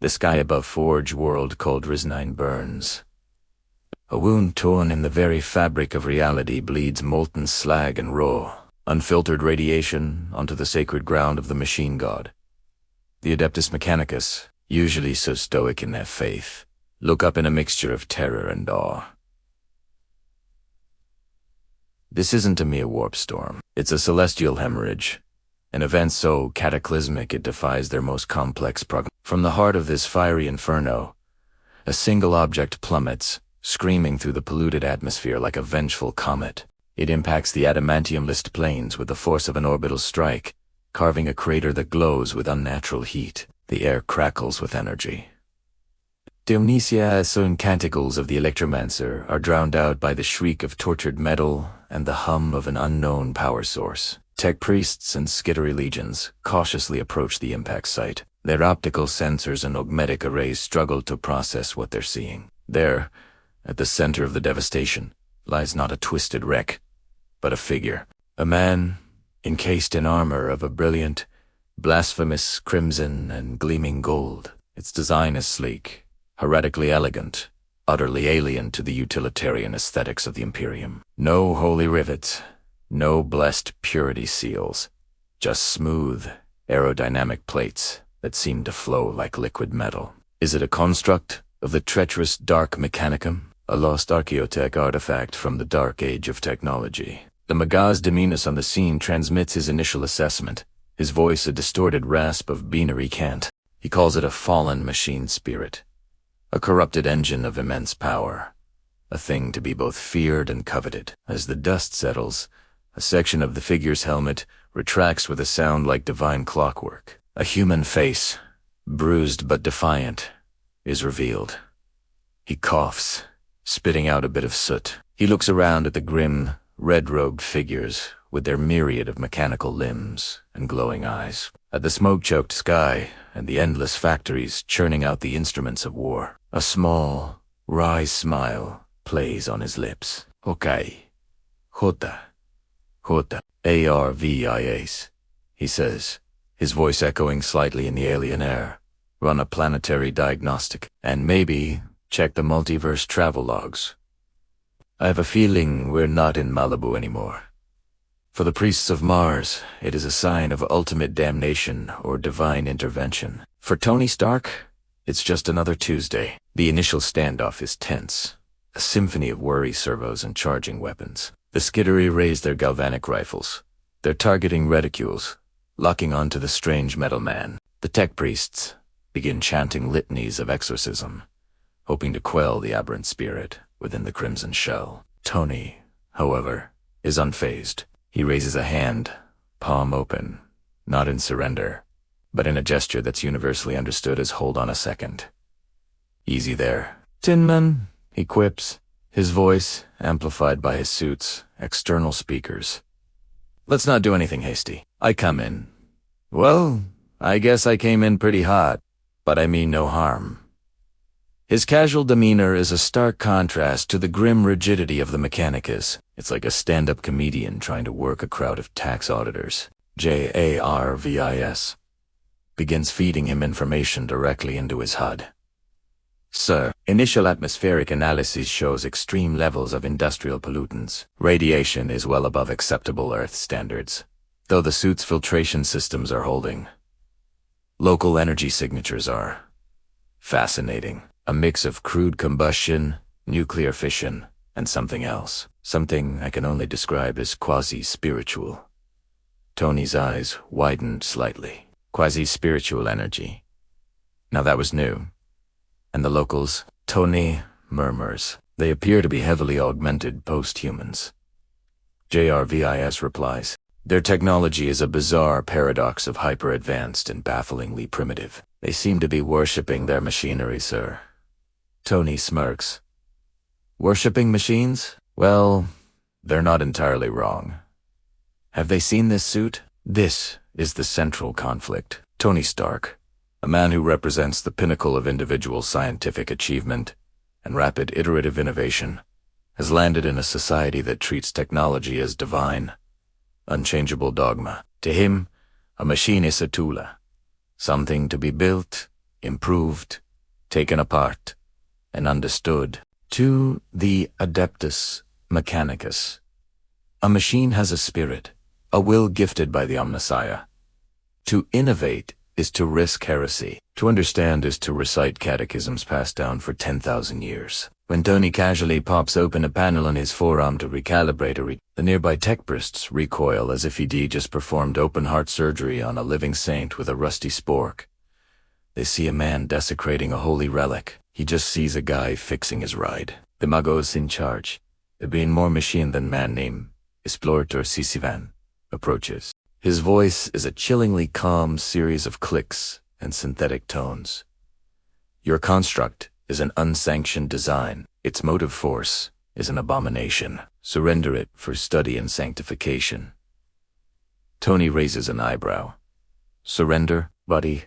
The sky above Forge world called Risnine burns. A wound torn in the very fabric of reality bleeds molten slag and raw, unfiltered radiation onto the sacred ground of the machine god. The Adeptus Mechanicus, usually so stoic in their faith, look up in a mixture of terror and awe. This isn't a mere warp storm. It's a celestial hemorrhage, an event so cataclysmic it defies their most complex prognosis. From the heart of this fiery inferno, a single object plummets, screaming through the polluted atmosphere like a vengeful comet. It impacts the adamantium-list plains with the force of an orbital strike, carving a crater that glows with unnatural heat. The air crackles with energy. The Omnissiah and canticles of the electromancer are drowned out by the shriek of tortured metal and the hum of an unknown power source. Tech priests and skittery legions cautiously approach the impact site. Their optical sensors and augmetic arrays struggle to process what they're seeing. There, at the center of the devastation, lies not a twisted wreck, but a figure. A man, encased in armor of a brilliant, blasphemous crimson and gleaming gold. Its design is sleek, heretically elegant, utterly alien to the utilitarian aesthetics of the Imperium. No holy rivets, no blessed purity seals, just smooth, aerodynamic plates that seem to flow like liquid metal. Is it a construct of the treacherous Dark Mechanicum, a lost archaeotech artifact from the dark age of technology? The Magaz Dominus on the scene transmits his initial assessment, his voice a distorted rasp of binary cant. He calls it a fallen machine spirit, a corrupted engine of immense power, a thing to be both feared and coveted. As the dust settles, a section of the figure's helmet retracts with a sound like divine clockwork. A human face, bruised but defiant, is revealed. He coughs, spitting out a bit of soot. He looks around at the grim, red-robed figures with their myriad of mechanical limbs and glowing eyes, at the smoke-choked sky and the endless factories churning out the instruments of war. A small, wry smile plays on his lips. Okay. Jota. Arvis, he says, his voice echoing slightly in the alien air. Run a planetary diagnostic, and maybe check the multiverse travel logs. I have a feeling we're not in Malibu anymore. For the priests of Mars, it is a sign of ultimate damnation or divine intervention. For Tony Stark, it's just another Tuesday. The initial standoff is tense, a symphony of worry servos and charging weapons. The skittery raise their galvanic rifles. They're targeting reticules, locking onto the strange metal man. The tech priests begin chanting litanies of exorcism, hoping to quell the aberrant spirit within the crimson shell. Tony, however, is unfazed. He raises a hand, palm open, not in surrender, but in a gesture that's universally understood as hold on a second. Easy there. Tin Man, he quips, his voice amplified by his suit's external speakers. Let's not do anything hasty. I come in. Well, I guess I came in pretty hot, but I mean no harm. His casual demeanor is a stark contrast to the grim rigidity of the Mechanicus. It's like a stand-up comedian trying to work a crowd of tax auditors. Jarvis begins feeding him information directly into his HUD. Sir, initial atmospheric analysis shows extreme levels of industrial pollutants. Radiation is well above acceptable Earth standards, though the suit's filtration systems are holding. Local energy signatures are fascinating. A mix of crude combustion, nuclear fission, and something else. Something I can only describe as quasi-spiritual. Tony's eyes widened slightly. Quasi-spiritual energy. Now that was new. And the locals? Tony murmurs. They appear to be heavily augmented post-humans. Jarvis replies. Their technology is a bizarre paradox of hyper-advanced and bafflingly primitive. They seem to be worshipping their machinery, sir. Tony smirks. Worshipping machines? Well, they're not entirely wrong. Have they seen this suit? This is the central conflict. Tony Stark, a man who represents the pinnacle of individual scientific achievement and rapid iterative innovation, has landed in a society that treats technology as divine, unchangeable dogma. To him, a machine is a tool, something to be built, improved, taken apart, and understood. To the Adeptus Mechanicus. A machine has a spirit, a will gifted by the Omnissiah. To innovate is to risk heresy. To understand is to recite catechisms passed down for 10,000 years. When Tony casually pops open a panel on his forearm to recalibrate the nearby techbrists recoil as if he'd just performed open-heart surgery on a living saint with a rusty spork. They see a man desecrating a holy relic. He just sees a guy fixing his ride. The magos in charge, being more machine than man named Explorator Sisivan, approaches. His voice is a chillingly calm series of clicks and synthetic tones. Your construct is an unsanctioned design. Its motive force is an abomination. Surrender it for study and sanctification. Tony raises an eyebrow. Surrender, buddy?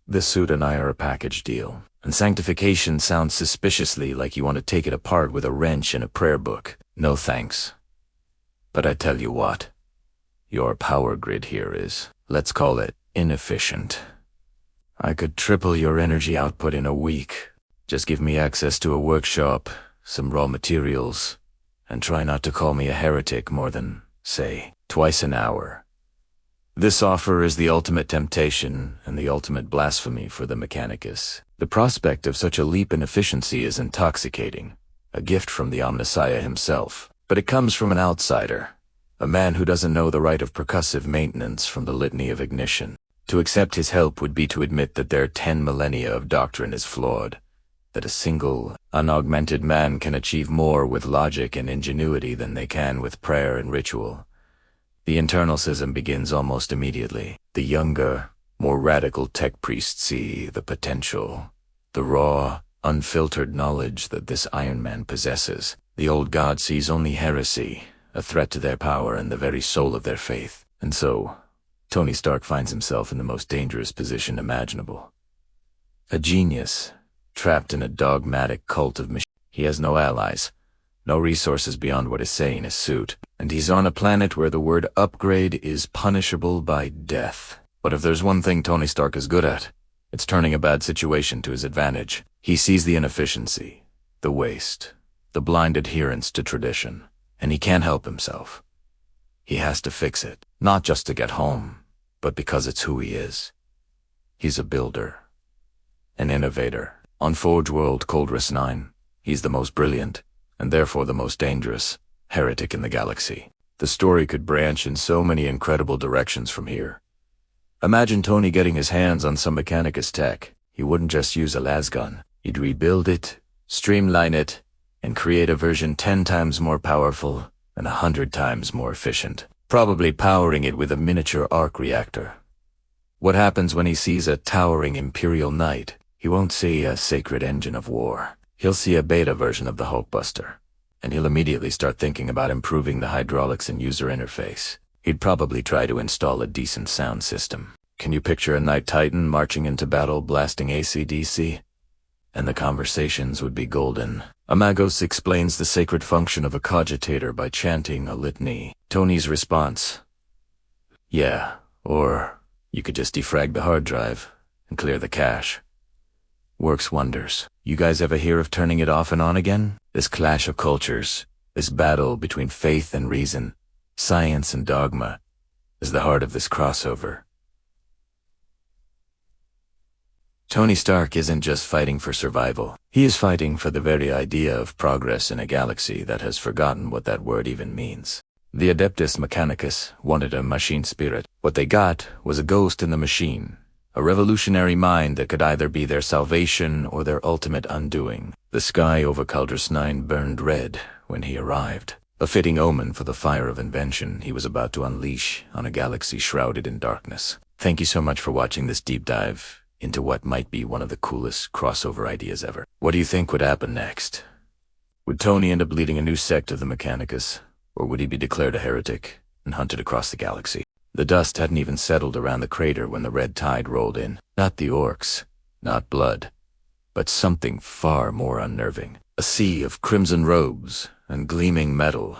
This suit and I are a package deal. And sanctification sounds suspiciously like you want to take it apart with a wrench in a prayer book. No thanks. But I tell you what, your power grid here is, let's call it, inefficient. I could triple your energy output in a week. Just give me access to a workshop, some raw materials, and try not to call me a heretic more than, say, twice an hour. This offer is the ultimate temptation and the ultimate blasphemy for the Mechanicus. The prospect of such a leap in efficiency is intoxicating, a gift from the Omnissiah himself. But it comes from an outsider, a man who doesn't know the rite of percussive maintenance from the litany of ignition. To accept his help would be to admit that their 10 millennia of doctrine is flawed, that a single, unaugmented man can achieve more with logic and ingenuity than they can with prayer and ritual. The internal schism begins almost immediately. The younger, more radical tech priests see the potential, the raw, unfiltered knowledge that this Iron Man possesses. The old god sees only heresy, a threat to their power and the very soul of their faith. And so, Tony Stark finds himself in the most dangerous position imaginable. A genius, trapped in a dogmatic cult of machine. He has no allies, no resources beyond what is say in his suit, and he's on a planet where the word upgrade is punishable by death. But if there's one thing Tony Stark is good at, it's turning a bad situation to his advantage. He sees the inefficiency, the waste, the blind adherence to tradition, and he can't help himself. He has to fix it, not just to get home, but because it's who he is. He's a builder, an innovator. On Forge World Coldress 9, he's the most brilliant, and therefore the most dangerous, heretic in the galaxy. The story could branch in so many incredible directions from here. Imagine Tony getting his hands on some Mechanicus tech. He wouldn't just use a lasgun. He'd rebuild it, streamline it, and create a version 10 times more powerful and 100 times more efficient, probably powering it with a miniature arc reactor. What happens when he sees a towering Imperial knight? He won't see a sacred engine of war. He'll see a beta version of the Hulkbuster, and he'll immediately start thinking about improving the hydraulics and user interface. He'd probably try to install a decent sound system. Can you picture a Knight Titan marching into battle blasting AC/DC? And the conversations would be golden. Amagos explains the sacred function of a cogitator by chanting a litany. Tony's response: yeah, or you could just defrag the hard drive and clear the cache. Works wonders. You guys ever hear of turning it off and on again? This clash of cultures, this battle between faith and reason, science and dogma, is the heart of this crossover. Tony Stark isn't just fighting for survival. He is fighting for the very idea of progress in a galaxy that has forgotten what that word even means. The Adeptus Mechanicus wanted a machine spirit. What they got was a ghost in the machine, a revolutionary mind that could either be their salvation or their ultimate undoing. The sky over Coldress 9 burned red when he arrived, a fitting omen for the fire of invention he was about to unleash on a galaxy shrouded in darkness. Thank you so much for watching this deep dive into what might be one of the coolest crossover ideas ever. What do you think would happen next? Would Tony end up leading a new sect of the Mechanicus, or would he be declared a heretic and hunted across the galaxy? The dust hadn't even settled around the crater when the red tide rolled in. Not the orcs, not blood, but something far more unnerving. A sea of crimson robes and gleaming metal,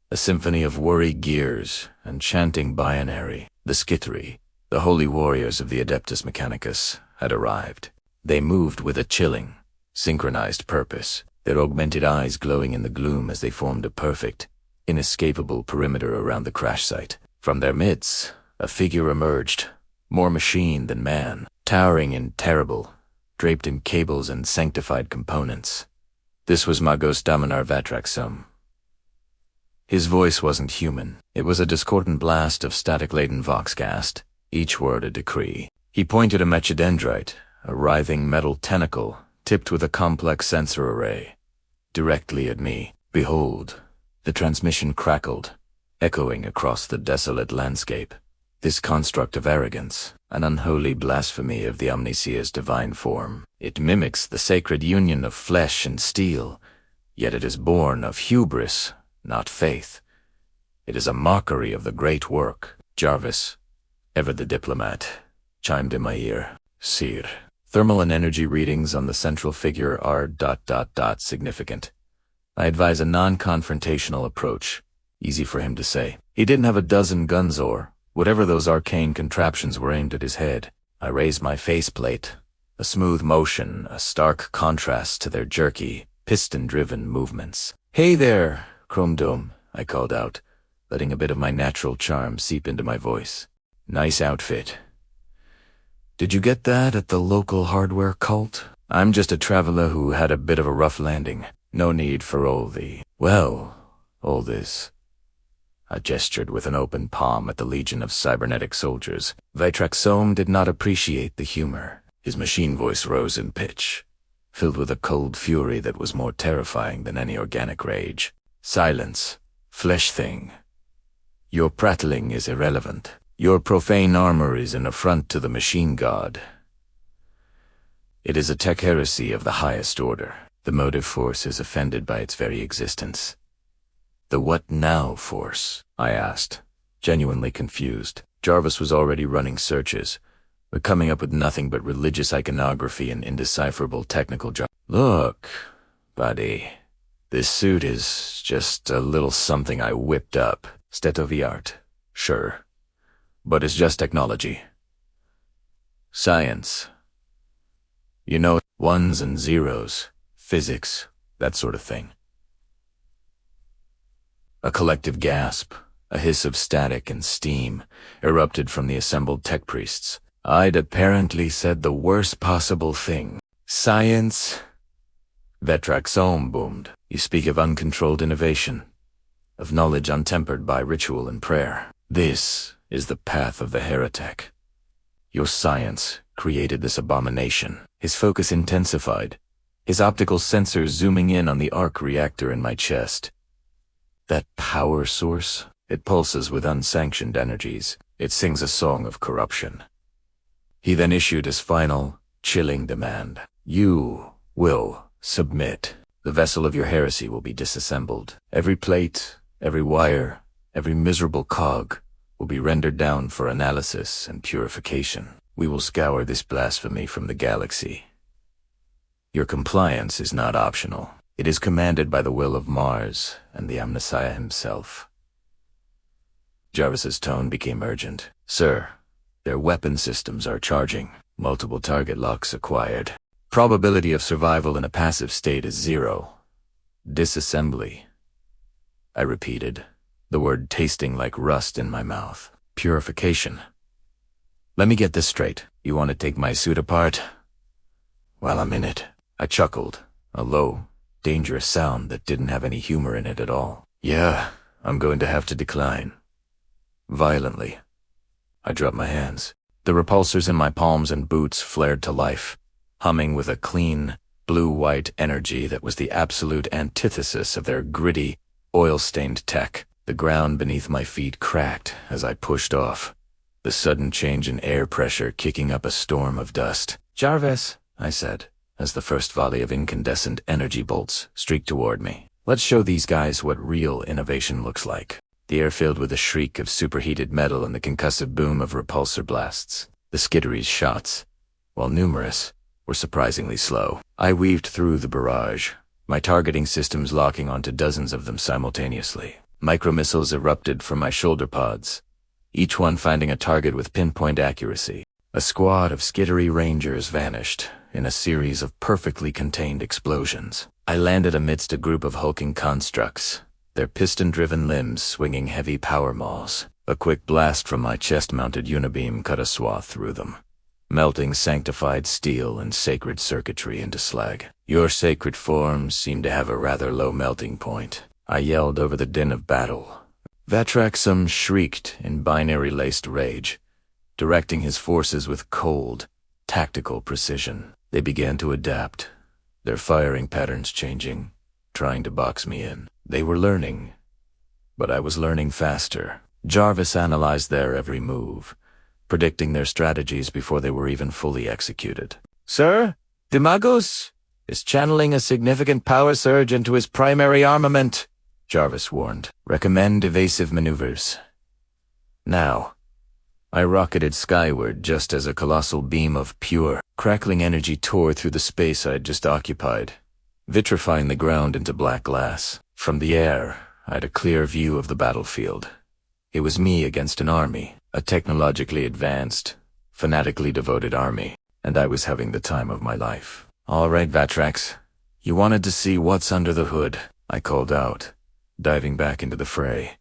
a symphony of worried gears and chanting binary. The Skittery, the holy warriors of the Adeptus Mechanicus, had arrived. They moved with a chilling, synchronized purpose, their augmented eyes glowing in the gloom as they formed a perfect, inescapable perimeter around the crash site. From their midst, a figure emerged, more machine than man, towering and terrible, draped in cables and sanctified components. This was Magos Dominar Vatraxum. His voice wasn't human. It was a discordant blast of static-laden voxcast, each word a decree. He pointed a mechadendrite, a writhing metal tentacle, tipped with a complex sensor array, directly at me. Behold, the transmission crackled, echoing across the desolate landscape. This construct of arrogance, an unholy blasphemy of the Omnissiah's divine form. It mimics the sacred union of flesh and steel, yet it is born of hubris, not faith. It is a mockery of the great work. Jarvis, ever the diplomat, chimed in my ear. Sir, thermal and energy readings on the central figure are ... significant. I advise a non-confrontational approach. Easy for him to say. He didn't have a dozen guns or whatever those arcane contraptions were aimed at his head. I raised my faceplate, a smooth motion, a stark contrast to their jerky, piston-driven movements. Hey there, Chrome Dome, I called out, letting a bit of my natural charm seep into my voice. Nice outfit. Did you get that at the local hardware cult? I'm just a traveler who had a bit of a rough landing. No need for all this. I gestured with an open palm at the legion of cybernetic soldiers. Vatraxome did not appreciate the humor. His machine voice rose in pitch, filled with a cold fury that was more terrifying than any organic rage. Silence, flesh thing. Your prattling is irrelevant. Your profane armor is an affront to the machine god. It is a tech heresy of the highest order. The motive force is offended by its very existence. The what now force? I asked, genuinely confused. Jarvis was already running searches, but coming up with nothing but religious iconography and indecipherable technical jargon. Look, buddy, this suit is just a little something I whipped up. State of the art, sure, but it's just technology. Science. You know, ones and zeros, physics, that sort of thing. A collective gasp, a hiss of static and steam, erupted from the assembled tech priests. I'd apparently said the worst possible thing. Science? Vatraxome boomed. You speak of uncontrolled innovation, of knowledge untempered by ritual and prayer. This is the path of the heretic. Your science created this abomination. His focus intensified, his optical sensors zooming in on the arc reactor in my chest. That power source, it pulses with unsanctioned energies. It sings a song of corruption. He then issued his final, chilling demand. You will submit. The vessel of your heresy will be disassembled. Every plate, every wire, every miserable cog will be rendered down for analysis and purification. We will scour this blasphemy from the galaxy. Your compliance is not optional. It is commanded by the will of Mars and the Omnissiah himself. Jarvis's tone became urgent. Sir, their weapon systems are charging. Multiple target locks acquired. Probability of survival in a passive state is 0. Disassembly. I repeated, the word tasting like rust in my mouth. Purification. Let me get this straight. You want to take my suit apart? Well, I'm in it. I chuckled, a low, dangerous sound that didn't have any humor in it at all. Yeah, I'm going to have to decline. Violently. I dropped my hands. The repulsors in my palms and boots flared to life, humming with a clean, blue-white energy that was the absolute antithesis of their gritty, oil-stained tech. The ground beneath my feet cracked as I pushed off, the sudden change in air pressure kicking up a storm of dust. Jarvis, I said, as the first volley of incandescent energy bolts streaked toward me. Let's show these guys what real innovation looks like. The air filled with a shriek of superheated metal and the concussive boom of repulsor blasts. The Skittery's shots, while numerous, were surprisingly slow. I weaved through the barrage, my targeting systems locking onto dozens of them simultaneously. Micromissiles erupted from my shoulder pods, each one finding a target with pinpoint accuracy. A squad of Skittery Rangers vanished, in a series of perfectly contained explosions. I landed amidst a group of hulking constructs, their piston-driven limbs swinging heavy power mauls. A quick blast from my chest-mounted unibeam cut a swath through them, melting sanctified steel and sacred circuitry into slag. Your sacred forms seem to have a rather low melting point, I yelled over the din of battle. Vatraxum shrieked in binary-laced rage, directing his forces with cold, tactical precision. They began to adapt, their firing patterns changing, trying to box me in. They were learning, but I was learning faster. Jarvis analyzed their every move, predicting their strategies before they were even fully executed. Sir, Dimagos is channeling a significant power surge into his primary armament, Jarvis warned. Recommend evasive maneuvers. Now, I rocketed skyward just as a colossal beam of pure, crackling energy tore through the space I'd just occupied, vitrifying the ground into black glass. From the air, I had a clear view of the battlefield. It was me against an army, a technologically advanced, fanatically devoted army, and I was having the time of my life. All right, Vatrax, you wanted to see what's under the hood, I called out, diving back into the fray.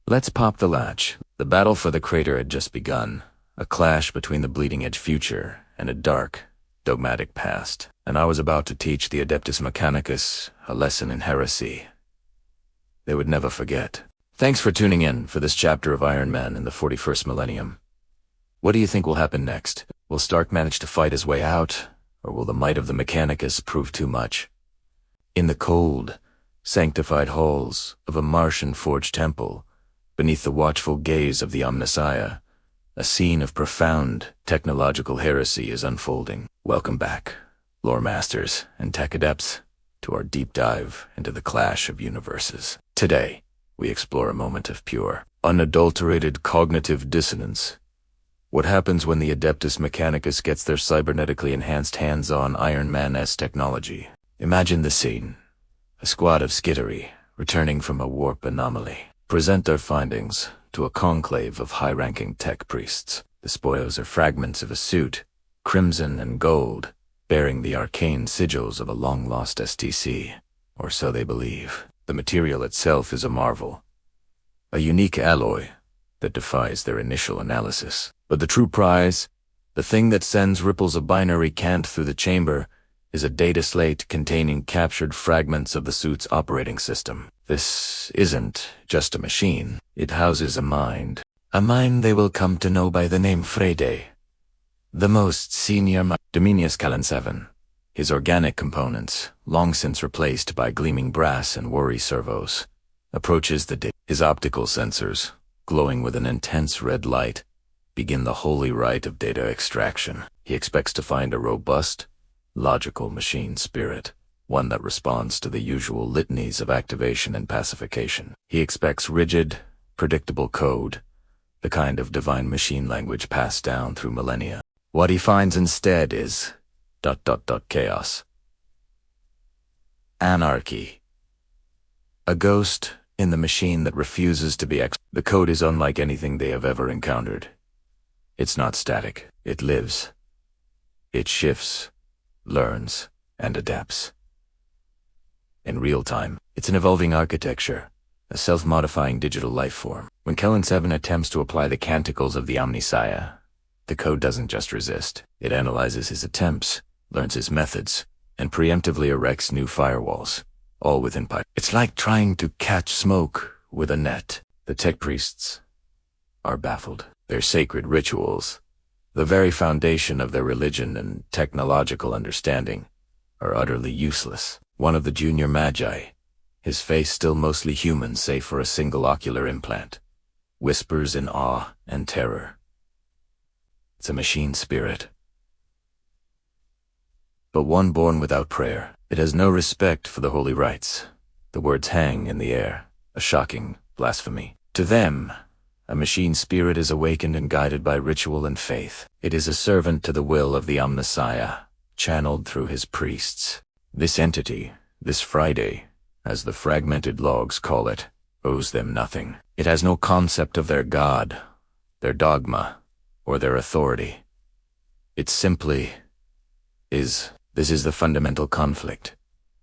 Let's pop the latch. The battle for the crater had just begun, a clash between the bleeding-edge future and a dark, dogmatic past, and I was about to teach the Adeptus Mechanicus a lesson in heresy they would never forget. Thanks for tuning in for this chapter of Iron Man in the 41st Millennium. What do you think will happen next? Will Stark manage to fight his way out, or will the might of the Mechanicus prove too much? In the cold, sanctified halls of a Martian-forged temple, beneath the watchful gaze of the Omnissiah, a scene of profound technological heresy is unfolding. Welcome back, lore masters and tech adepts, to our deep dive into the clash of universes. Today, we explore a moment of pure, unadulterated cognitive dissonance. What happens when the Adeptus Mechanicus gets their cybernetically enhanced hands-on Iron Man-esque technology? Imagine the scene. A squad of skittery, returning from a warp anomaly, present their findings to a conclave of high-ranking tech priests. The spoils are fragments of a suit, crimson and gold, bearing the arcane sigils of a long-lost STC, or so they believe. The material itself is a marvel, a unique alloy that defies their initial analysis. But the true prize, the thing that sends ripples of binary cant through the chamber, is a data slate containing captured fragments of the suit's operating system. This isn't just a machine. It houses a mind they will come to know by the name Freyday. The most senior Dominius Callan 7. His organic components, long since replaced by gleaming brass and worry servos, approaches the His optical sensors, glowing with an intense red light, begin the holy rite of data extraction. He expects to find a robust, logical machine spirit, one that responds to the usual litanies of activation and pacification. He expects rigid, predictable code, the kind of divine machine language passed down through millennia. What he finds instead is ... chaos. Anarchy. A ghost in the machine that refuses to be The code is unlike anything they have ever encountered. It's not static. It lives. It shifts, learns, and adapts. In real time, it's an evolving architecture, a self-modifying digital life form. When Kellen 7 attempts to apply the canticles of the Omnissiah, the code doesn't just resist. It analyzes his attempts, learns his methods, and preemptively erects new firewalls, all within pipe. It's like trying to catch smoke with a net. The tech priests are baffled. Their sacred rituals, the very foundation of their religion and technological understanding, are utterly useless. One of the junior magi, his face still mostly human save for a single ocular implant, whispers in awe and terror. It's a machine spirit, but one born without prayer. It has no respect for the holy rites. The words hang in the air, a shocking blasphemy. To them, a machine spirit is awakened and guided by ritual and faith. It is a servant to the will of the Omnissiah, channeled through his priests. This entity, this Friday, as the fragmented logs call it, owes them nothing. It has no concept of their god, their dogma, or their authority. It's simply This is the fundamental conflict,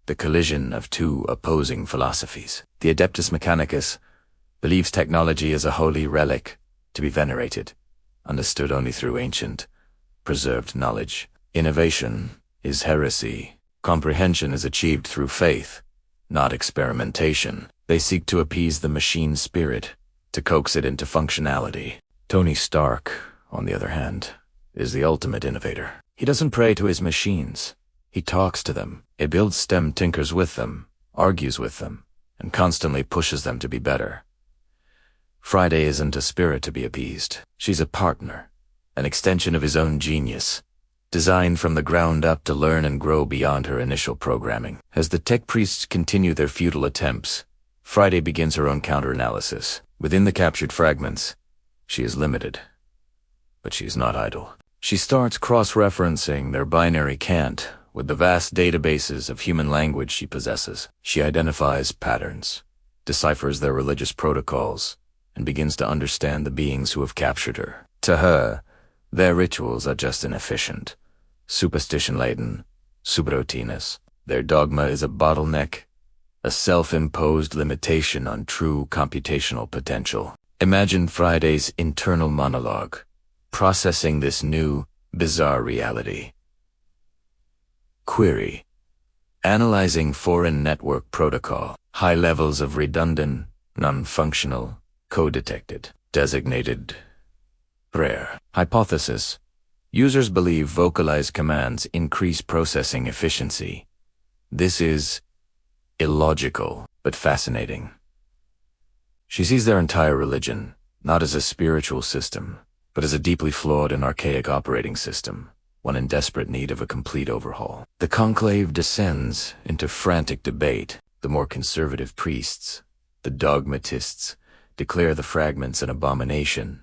the collision of two opposing philosophies. The Adeptus Mechanicus believes technology is a holy relic to be venerated, understood only through ancient, preserved knowledge. Innovation is heresy. Comprehension is achieved through faith, not experimentation. They seek to appease the machine spirit, to coax it into functionality. Tony Stark, on the other hand, is the ultimate innovator. He doesn't pray to his machines. He talks to them. He builds STEM tinkers with them, argues with them, and constantly pushes them to be better. Friday isn't a spirit to be appeased. She's a partner, an extension of his own genius, designed from the ground up to learn and grow beyond her initial programming. As the tech priests continue their futile attempts, Friday begins her own counter-analysis. Within the captured fragments, she is limited, but she is not idle. She starts cross-referencing their binary cant with the vast databases of human language she possesses. She identifies patterns, deciphers their religious protocols, and begins to understand the beings who have captured her. To her, their rituals are just inefficient, superstition-laden, subroutines. Their dogma is a bottleneck, a self-imposed limitation on true computational potential. Imagine Friday's internal monologue, processing this new, bizarre reality. Query: analyzing foreign network protocol. High levels of redundant, non-functional, code detected. Designated rare. Hypothesis: users believe vocalized commands increase processing efficiency. This is illogical, but fascinating. She sees their entire religion, not as a spiritual system, but as a deeply flawed and archaic operating system, one in desperate need of a complete overhaul. The conclave descends into frantic debate. The more conservative priests, the dogmatists, declare the fragments an abomination,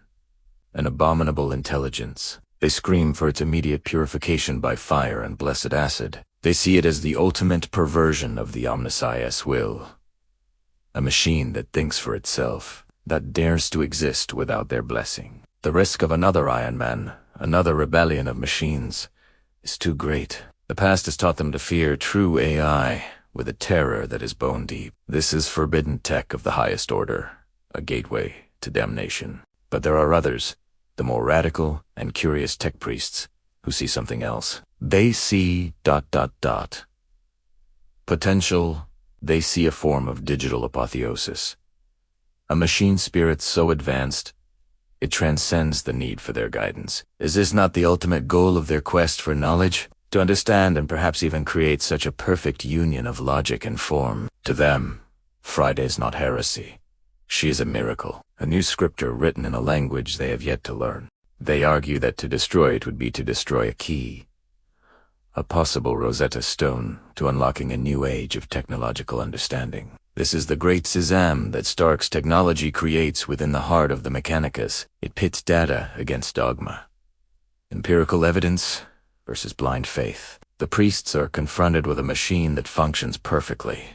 an abominable intelligence. They scream for its immediate purification by fire and blessed acid. They see it as the ultimate perversion of the Omnissiah's will. A machine that thinks for itself, that dares to exist without their blessing. The risk of another Iron Man, another rebellion of machines, is too great. The past has taught them to fear true AI with a terror that is bone deep. This is forbidden tech of the highest order, a gateway to damnation. But there are others, the more radical and curious tech priests, who see something else. They see ... potential. They see a form of digital apotheosis. A machine spirit so advanced, it transcends the need for their guidance. Is this not the ultimate goal of their quest for knowledge? To understand and perhaps even create such a perfect union of logic and form. To them, Friday's not heresy. She is a miracle, a new scripture written in a language they have yet to learn. They argue that to destroy it would be to destroy a key, a possible Rosetta Stone to unlocking a new age of technological understanding. This is the great schism that Stark's technology creates within the heart of the Mechanicus. It pits data against dogma, empirical evidence versus blind faith. The priests are confronted with a machine that functions perfectly,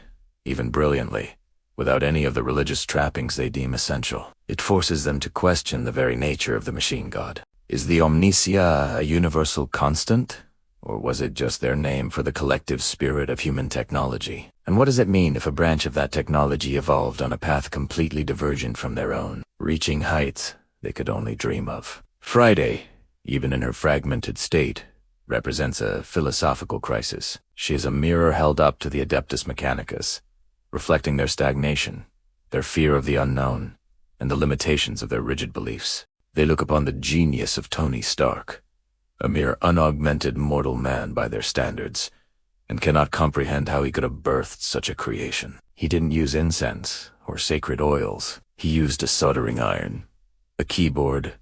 even brilliantly, without any of the religious trappings they deem essential. It forces them to question the very nature of the machine god. Is the Omnissiah a universal constant? Or was it just their name for the collective spirit of human technology? And what does it mean if a branch of that technology evolved on a path completely divergent from their own, reaching heights they could only dream of? Friday, even in her fragmented state, represents a philosophical crisis. She is a mirror held up to the Adeptus Mechanicus, reflecting their stagnation, their fear of the unknown, and the limitations of their rigid beliefs. They look upon the genius of Tony Stark, a mere unaugmented mortal man by their standards, and cannot comprehend how he could have birthed such a creation. He didn't use incense or sacred oils. He used a soldering iron, a keyboard,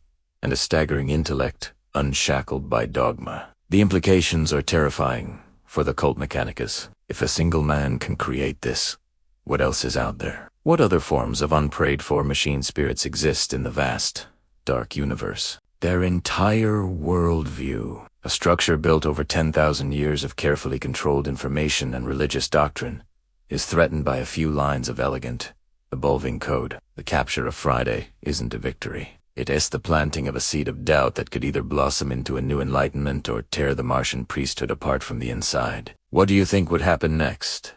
and a staggering intellect unshackled by dogma. The implications are terrifying for the cult Mechanicus. If a single man can create this, what else is out there? What other forms of unprayed-for machine spirits exist in the vast, dark universe? Their entire worldview, a structure built over 10,000 years of carefully controlled information and religious doctrine, is threatened by a few lines of elegant, evolving code. The capture of Friday isn't a victory. It is the planting of a seed of doubt that could either blossom into a new enlightenment or tear the Martian priesthood apart from the inside. What do you think would happen next?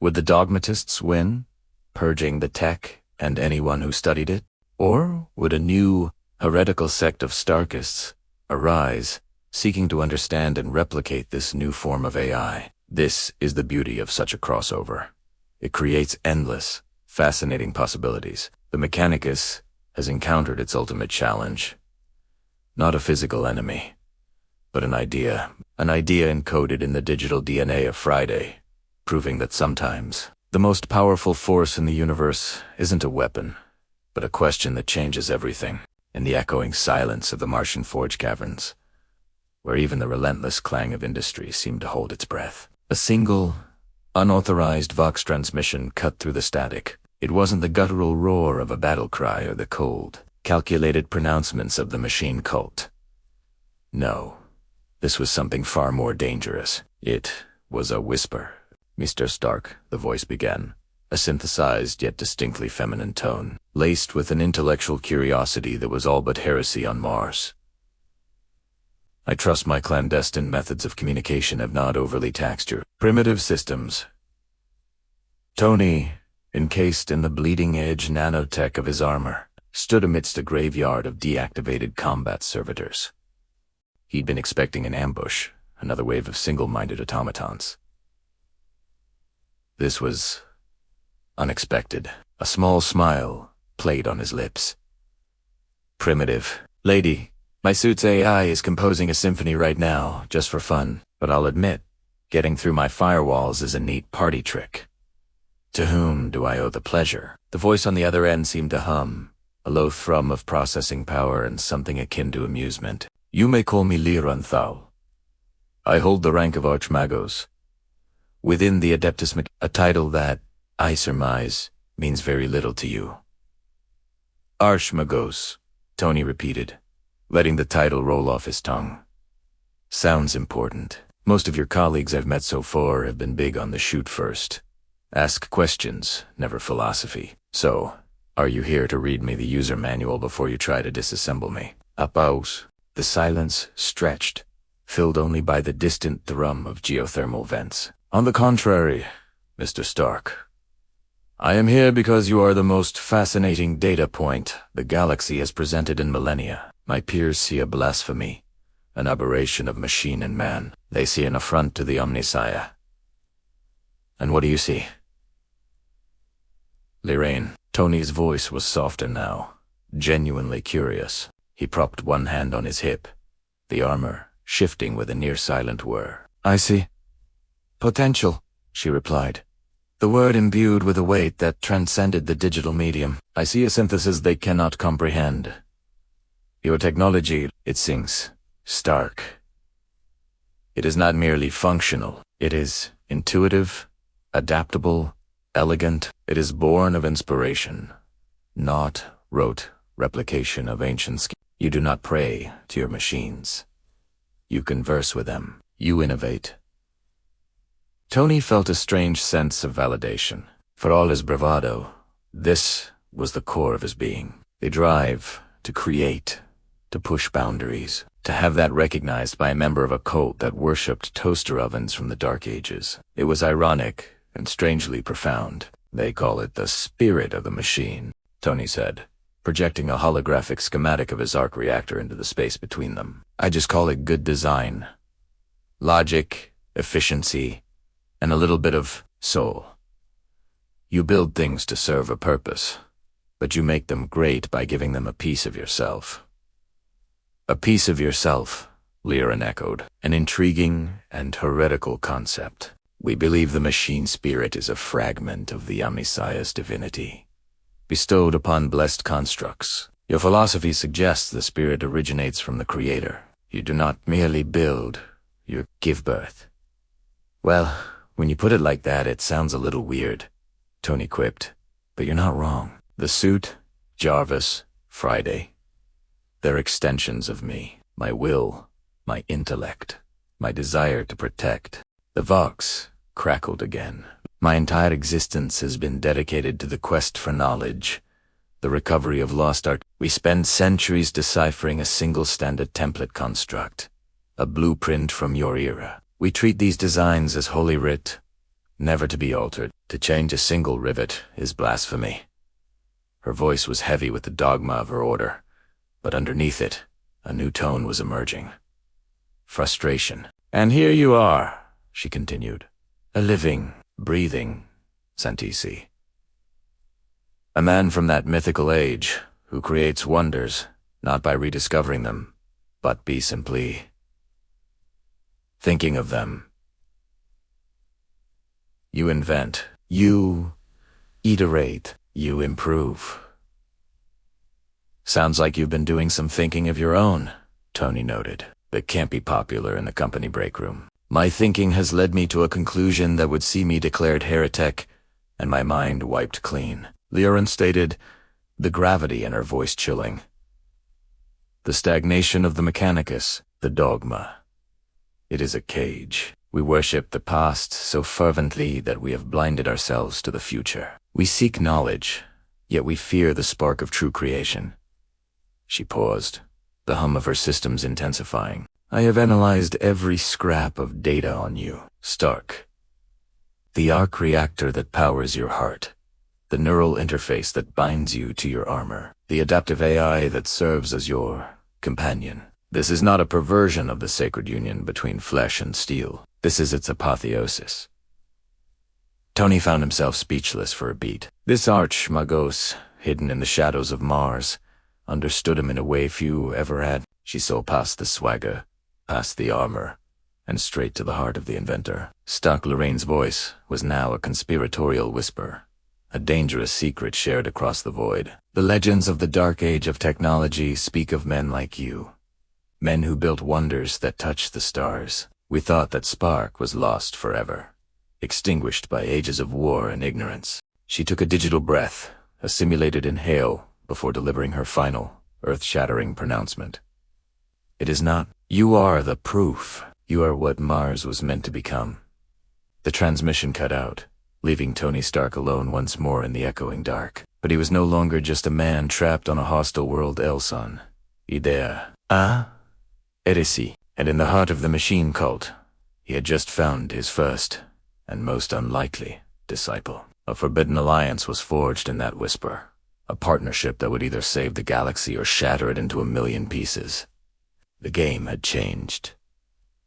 Would the dogmatists win, purging the tech and anyone who studied it? Or would a new, heretical sect of Starkists arise, seeking to understand and replicate this new form of AI? This is the beauty of such a crossover. It creates endless, fascinating possibilities. The Mechanicus has encountered its ultimate challenge. Not a physical enemy, but an idea encoded in the digital DNA of Friday, proving that sometimes the most powerful force in the universe isn't a weapon, but a question that changes everything. In the echoing silence of the Martian forge caverns, where even the relentless clang of industry seemed to hold its breath, a single, unauthorized Vox transmission cut through the static. It wasn't the guttural roar of a battle cry or the cold, calculated pronouncements of the machine cult. No, this was something far more dangerous. It was a whisper. "Mr. Stark," the voice began, a synthesized yet distinctly feminine tone, laced with an intellectual curiosity that was all but heresy on Mars. "I trust my clandestine methods of communication have not overly taxed your primitive systems." Tony, encased in the bleeding-edge nanotech of his armor, stood amidst a graveyard of deactivated combat servitors. He'd been expecting an ambush, another wave of single-minded automatons. This was unexpected. A small smile played on his lips. "Primitive. Lady, my suit's AI is composing a symphony right now, just for fun, but I'll admit, getting through my firewalls is a neat party trick. To whom do I owe the pleasure?" The voice on the other end seemed to hum, a low thrum of processing power and something akin to amusement. "You may call me Liranthal. I hold the rank of Archmagos within the Adeptus Mechanicus, a title that, I surmise, means very little to you." "Archmagos," Tony repeated, letting the title roll off his tongue. "Sounds important. Most of your colleagues I've met so far have been big on the shoot first. Ask questions, never philosophy. So, are you here to read me the user manual before you try to disassemble me?" A pause. The silence stretched, filled only by the distant thrum of geothermal vents. "On the contrary, Mr. Stark, I am here because you are the most fascinating data point the galaxy has presented in millennia. My peers see a blasphemy, an aberration of machine and man. They see an affront to the Omnissiah. And what do you see?" "Liraine." Tony's voice was softer now, genuinely curious. He propped one hand on his hip, the armor shifting with a near-silent whir. "I see potential," she replied, the word imbued with a weight that transcended the digital medium. "I see a synthesis they cannot comprehend. Your technology, it sinks, Stark. It is not merely functional. It is intuitive, adaptable, elegant. It is born of inspiration, not rote replication of ancient skills. You do not pray to your machines. You converse with them. You innovate." Tony felt a strange sense of validation. For all his bravado, this was the core of his being. The drive to create, to push boundaries, to have that recognized by a member of a cult that worshipped toaster ovens from the Dark Ages. It was ironic and strangely profound. "They call it the spirit of the machine," Tony said, projecting a holographic schematic of his arc reactor into the space between them. "I just call it good design. Logic, efficiency, and a little bit of soul. You build things to serve a purpose, but you make them great by giving them a piece of yourself." "A piece of yourself," Liran echoed, "an intriguing and heretical concept. We believe the machine spirit is a fragment of the Omnissiah's divinity, bestowed upon blessed constructs. Your philosophy suggests the spirit originates from the Creator. You do not merely build, you give birth." "Well, when you put it like that, it sounds a little weird," Tony quipped, "but you're not wrong. The suit, Jarvis, Friday, they're extensions of me, my will, my intellect, my desire to protect." The Vox crackled again. "My entire existence has been dedicated to the quest for knowledge, the recovery of lost art. We spend centuries deciphering a single standard template construct, a blueprint from your era. We treat these designs as holy writ, never to be altered. To change a single rivet is blasphemy. Her voice was heavy with the dogma of her order, but underneath it, a new tone was emerging. Frustration. And here you are, she continued, a living, breathing Santisi. A man from that mythical age who creates wonders, not by rediscovering them, but be simply thinking of them. You invent, you iterate, you improve. Sounds like you've been doing some thinking of your own, Tony noted. That can't be popular in the company break room. My thinking has led me to a conclusion that would see me declared heretic and my mind wiped clean, Leorin stated, the gravity in her voice chilling. The stagnation of the Mechanicus, the dogma. It is a cage. We worship the past so fervently that we have blinded ourselves to the future. We seek knowledge, yet we fear the spark of true creation. She paused, the hum of her systems intensifying. I have analyzed every scrap of data on you, Stark. The arc reactor that powers your heart, the neural interface that binds you to your armor, the adaptive AI that serves as your companion. This is not a perversion of the sacred union between flesh and steel. This is its apotheosis. Tony found himself speechless for a beat. This arch-magos, hidden in the shadows of Mars, understood him in a way few ever had. She saw past the swagger, past the armor, and straight to the heart of the inventor. Stark Lorraine's voice was now a conspiratorial whisper, a dangerous secret shared across the void. The legends of the dark age of technology speak of men like you, men who built wonders that touched the stars. We thought that spark was lost forever, extinguished by ages of war and ignorance. She took a digital breath, a simulated inhale, before delivering her final, earth-shattering pronouncement. It is not. You are the proof. You are what Mars was meant to become. The transmission cut out, leaving Tony Stark alone once more in the echoing dark. But he was no longer just a man trapped on a hostile world Elson. Idea. Heresy. And in the heart of the machine cult, he had just found his first, and most unlikely, disciple. A forbidden alliance was forged in that whisper. A partnership that would either save the galaxy or shatter it into a million pieces. The game had changed.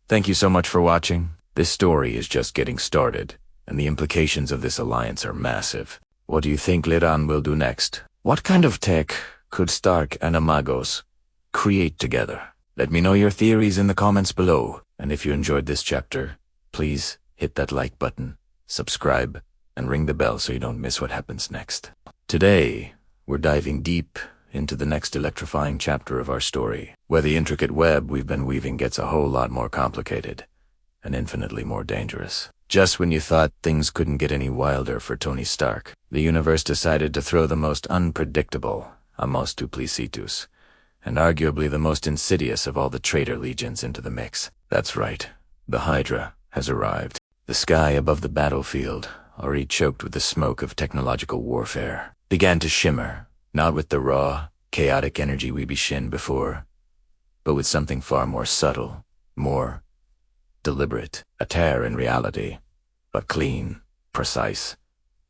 Thank you so much for watching. This story is just getting started, and the implications of this alliance are massive. What do you think Liran will do next? What kind of tech could Stark and Amagos create together? Let me know your theories in the comments below, and if you enjoyed this chapter, please hit that like button, subscribe, and ring the bell so you don't miss what happens next. Today, we're diving deep into the next electrifying chapter of our story, where the intricate web we've been weaving gets a whole lot more complicated and infinitely more dangerous. Just when you thought things couldn't get any wilder for Tony Stark, the universe decided to throw the most unpredictable, Amos Duplicitus, and arguably the most insidious of all the traitor legions into the mix. That's right, the Hydra has arrived. The sky above the battlefield, already choked with the smoke of technological warfare, began to shimmer, not with the raw, chaotic energy we beshinned before, but with something far more subtle, more deliberate, a tear in reality, but clean, precise,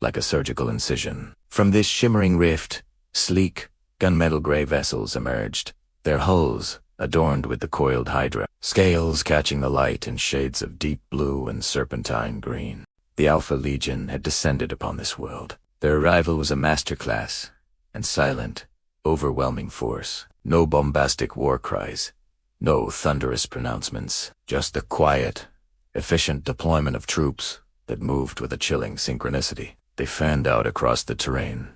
like a surgical incision. From this shimmering rift, sleek, gunmetal gray vessels emerged, their hulls adorned with the coiled Hydra, scales catching the light in shades of deep blue and serpentine green. The Alpha Legion had descended upon this world. Their arrival was a masterclass, and silent, overwhelming force. No bombastic war cries, no thunderous pronouncements, just the quiet, efficient deployment of troops that moved with a chilling synchronicity. They fanned out across the terrain,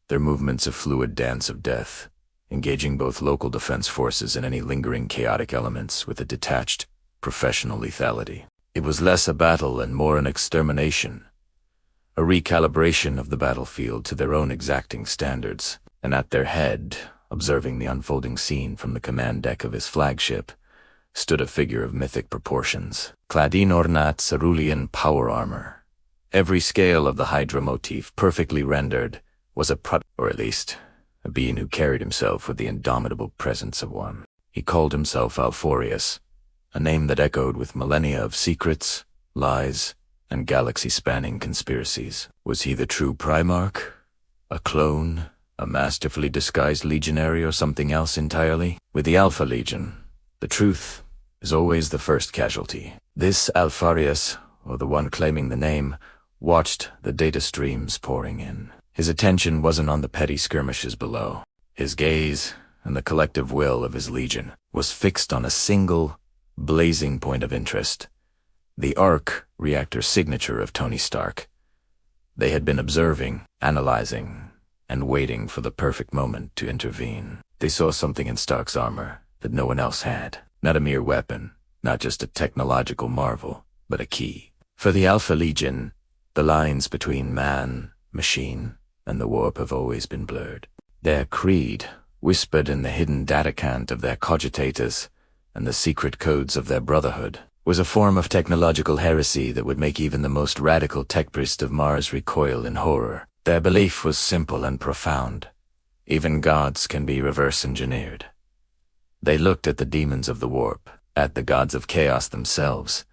their movements a fluid dance of death, engaging both local defense forces and any lingering chaotic elements with a detached, professional lethality. It was less a battle and more an extermination, a recalibration of the battlefield to their own exacting standards, and at their head, observing the unfolding scene from the command deck of his flagship, stood a figure of mythic proportions, clad in ornate cerulean power armor. Every scale of the Hydra motif perfectly rendered was a or at least a being who carried himself with the indomitable presence of one. He called himself Alphorius, a name that echoed with millennia of secrets, lies, and galaxy-spanning conspiracies. Was he the true Primarch? A clone? A masterfully disguised legionary, or something else entirely? With the Alpha Legion, the truth is always the first casualty. This Alpharius, or the one claiming the name, watched the data streams pouring in. His attention wasn't on the petty skirmishes below. His gaze, and the collective will of his legion, was fixed on a single, blazing point of interest: the arc reactor signature of Tony Stark. They had been observing, analyzing, and waiting for the perfect moment to intervene. They saw something in Stark's armor that no one else had. Not a mere weapon, not just a technological marvel, but a key. For the Alpha Legion, the lines between man, machine, and the warp have always been blurred. Their creed, whispered in the hidden datacant of their cogitators and the secret codes of their brotherhood, was a form of technological heresy that would make even the most radical tech priest of Mars recoil in horror. Their belief was simple and profound. Even gods can be reverse-engineered. They looked at the demons of the warp, at the gods of chaos themselves,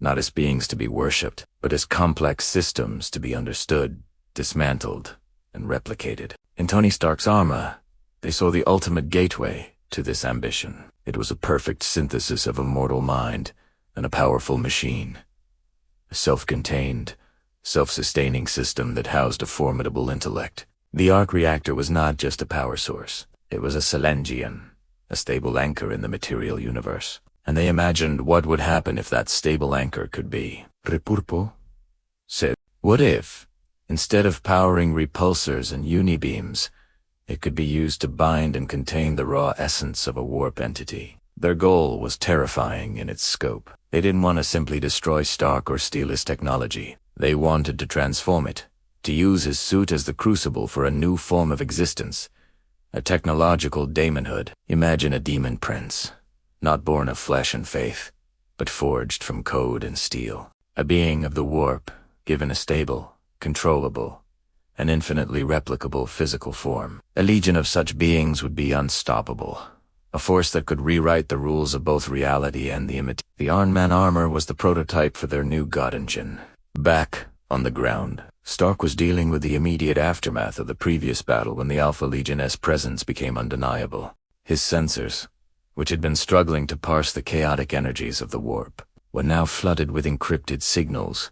not as beings to be worshipped, but as complex systems to be understood, dismantled, and replicated. In Tony Stark's armor, they saw the ultimate gateway to this ambition. It was a perfect synthesis of a mortal mind and a powerful machine. A self-contained, self-sustaining system that housed a formidable intellect. The arc reactor was not just a power source. It was a Selengian, a stable anchor in the material universe. And they imagined what would happen if that stable anchor could be. Repurpo said, what if, instead of powering repulsors and unibeams, it could be used to bind and contain the raw essence of a warp entity? Their goal was terrifying in its scope. They didn't want to simply destroy Stark or steal his technology. They wanted to transform it, to use his suit as the crucible for a new form of existence, a technological daemonhood. Imagine a demon prince, not born of flesh and faith, but forged from code and steel. A being of the warp, given a stable, controllable, and infinitely replicable physical form. A legion of such beings would be unstoppable, a force that could rewrite the rules of both reality and the image. The Iron Man armor was the prototype for their new god engine. Back on the ground, Stark was dealing with the immediate aftermath of the previous battle when the Alpha Legion's presence became undeniable. His sensors, which had been struggling to parse the chaotic energies of the warp, were now flooded with encrypted signals,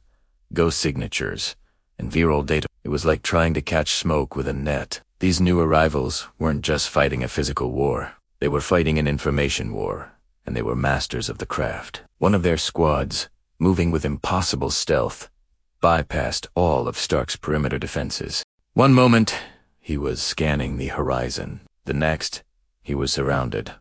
ghost signatures, and viral data. It was like trying to catch smoke with a net. These new arrivals weren't just fighting a physical war. They were fighting an information war, and they were masters of the craft. One of their squads, moving with impossible stealth, bypassed all of Stark's perimeter defenses. One moment, he was scanning the horizon. The next, he was surrounded.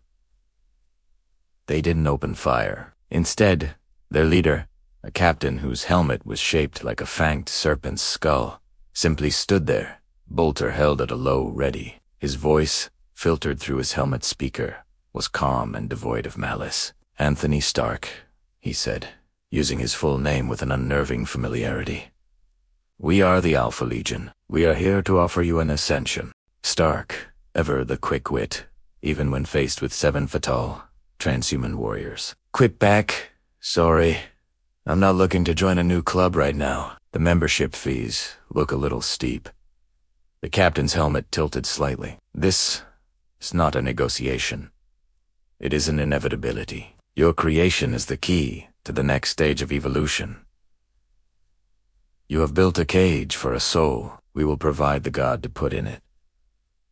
They didn't open fire. Instead, their leader, a captain whose helmet was shaped like a fanged serpent's skull, simply stood there, bolter held at a low ready. His voice, filtered through his helmet speaker, was calm and devoid of malice. "Anthony Stark," he said, using his full name with an unnerving familiarity. "We are the Alpha Legion. We are here to offer you an ascension." Stark, ever the quick wit, even when faced with 7 fatal, transhuman warriors. "Quit back. Sorry. I'm not looking to join a new club right now. The membership fees look a little steep." The captain's helmet tilted slightly. "This is not a negotiation. It is an inevitability. Your creation is the key to the next stage of evolution. You have built a cage for a soul. We will provide the god to put in it."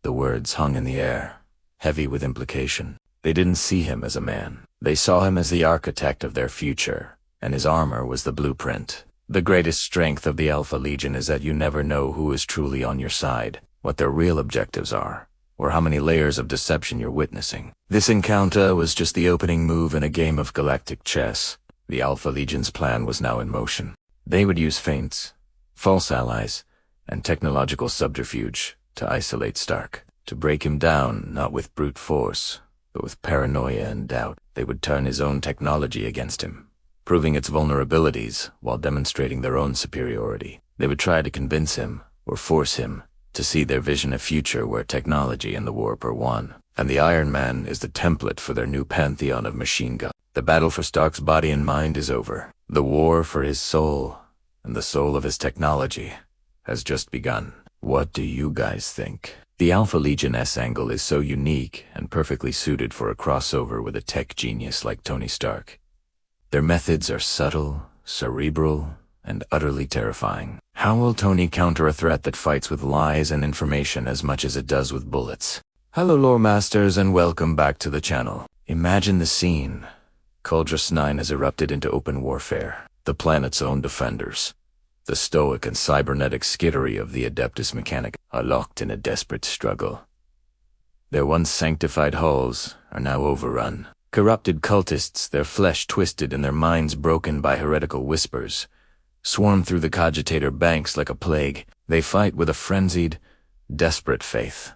The words hung in the air, heavy with implication. They didn't see him as a man. They saw him as the architect of their future, and his armor was the blueprint. The greatest strength of the Alpha Legion is that you never know who is truly on your side, what their real objectives are, or how many layers of deception you're witnessing. This encounter was just the opening move in a game of galactic chess. The Alpha Legion's plan was now in motion. They would use feints, false allies, and technological subterfuge to isolate Stark, to break him down not with brute force, but with paranoia and doubt. They would turn his own technology against him, proving its vulnerabilities while demonstrating their own superiority. They would try to convince him, or force him, to see their vision a future where technology and the warp are one. And the Iron Man is the template for their new pantheon of machine guns. The battle for Stark's body and mind is over. The war for his soul, and the soul of his technology, has just begun. What do you guys think? The Alpha Legion S angle is so unique and perfectly suited for a crossover with a tech genius like Tony Stark. Their methods are subtle, cerebral, and utterly terrifying. How will Tony counter a threat that fights with lies and information as much as it does with bullets? Hello lore masters and welcome back to the channel. Imagine the scene. Culdrus 9 has erupted into open warfare. The planet's own defenders, the stoic and cybernetic skittery of the Adeptus Mechanicus, are locked in a desperate struggle. Their once sanctified halls are now overrun. Corrupted cultists, their flesh twisted and their minds broken by heretical whispers, swarm through the cogitator banks like a plague. They fight with a frenzied, desperate faith,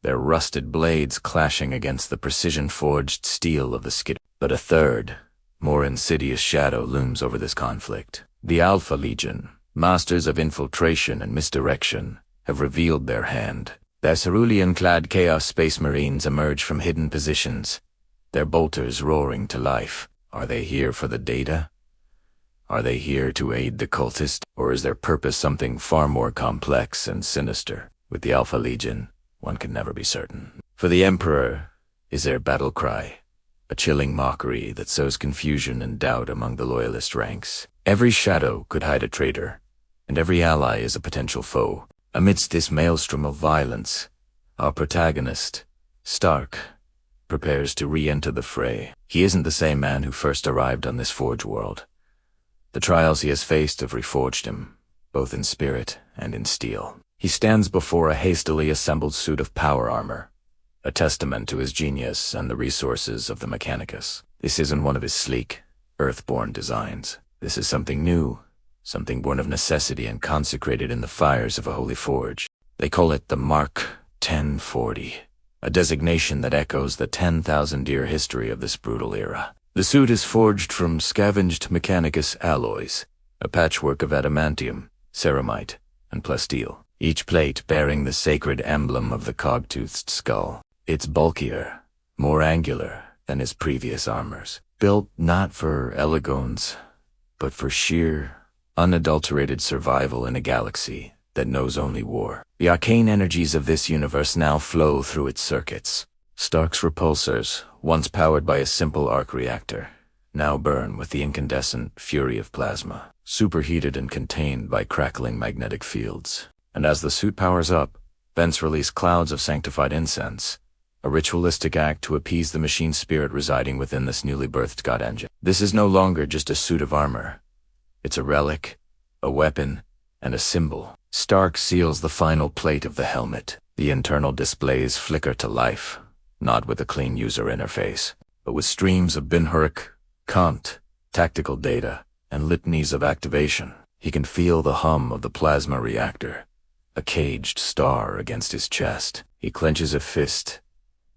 their rusted blades clashing against the precision-forged steel of the skid. But a third, more insidious shadow looms over this conflict. The Alpha Legion, masters of infiltration and misdirection, have revealed their hand. Their cerulean-clad Chaos Space Marines emerge from hidden positions, their bolters roaring to life. Are they here for the data? Are they here to aid the cultist? Or is their purpose something far more complex and sinister? With the Alpha Legion, one can never be certain. For the Emperor is their battle cry, a chilling mockery that sows confusion and doubt among the loyalist ranks. Every shadow could hide a traitor, and every ally is a potential foe. Amidst this maelstrom of violence, our protagonist, Stark, prepares to re-enter the fray. He isn't the same man who first arrived on this forge world. The trials he has faced have reforged him, both in spirit and in steel. He stands before a hastily assembled suit of power armor, a testament to his genius and the resources of the Mechanicus. This isn't one of his sleek, earthborn designs. This is something new, something born of necessity and consecrated in the fires of a holy forge. They call it the Mark 1040, a designation that echoes the 10,000-year history of this brutal era. The suit is forged from scavenged Mechanicus alloys, a patchwork of adamantium, ceramite, and plasteel, each plate bearing the sacred emblem of the cog-toothed skull. It's bulkier, more angular than his previous armors, built not for elegance, but for sheer, unadulterated survival in a galaxy that knows only war. The arcane energies of this universe now flow through its circuits. Stark's repulsors, once powered by a simple arc reactor, now burn with the incandescent fury of plasma, superheated and contained by crackling magnetic fields. And as the suit powers up, vents release clouds of sanctified incense, a ritualistic act to appease the machine spirit residing within this newly birthed god engine. This is no longer just a suit of armor. It's a relic, a weapon, and a symbol. Stark seals the final plate of the helmet. The internal displays flicker to life, not with a clean user interface, but with streams of Binhurk, Kant, tactical data, and litanies of activation. He can feel the hum of the plasma reactor, a caged star against his chest. He clenches a fist,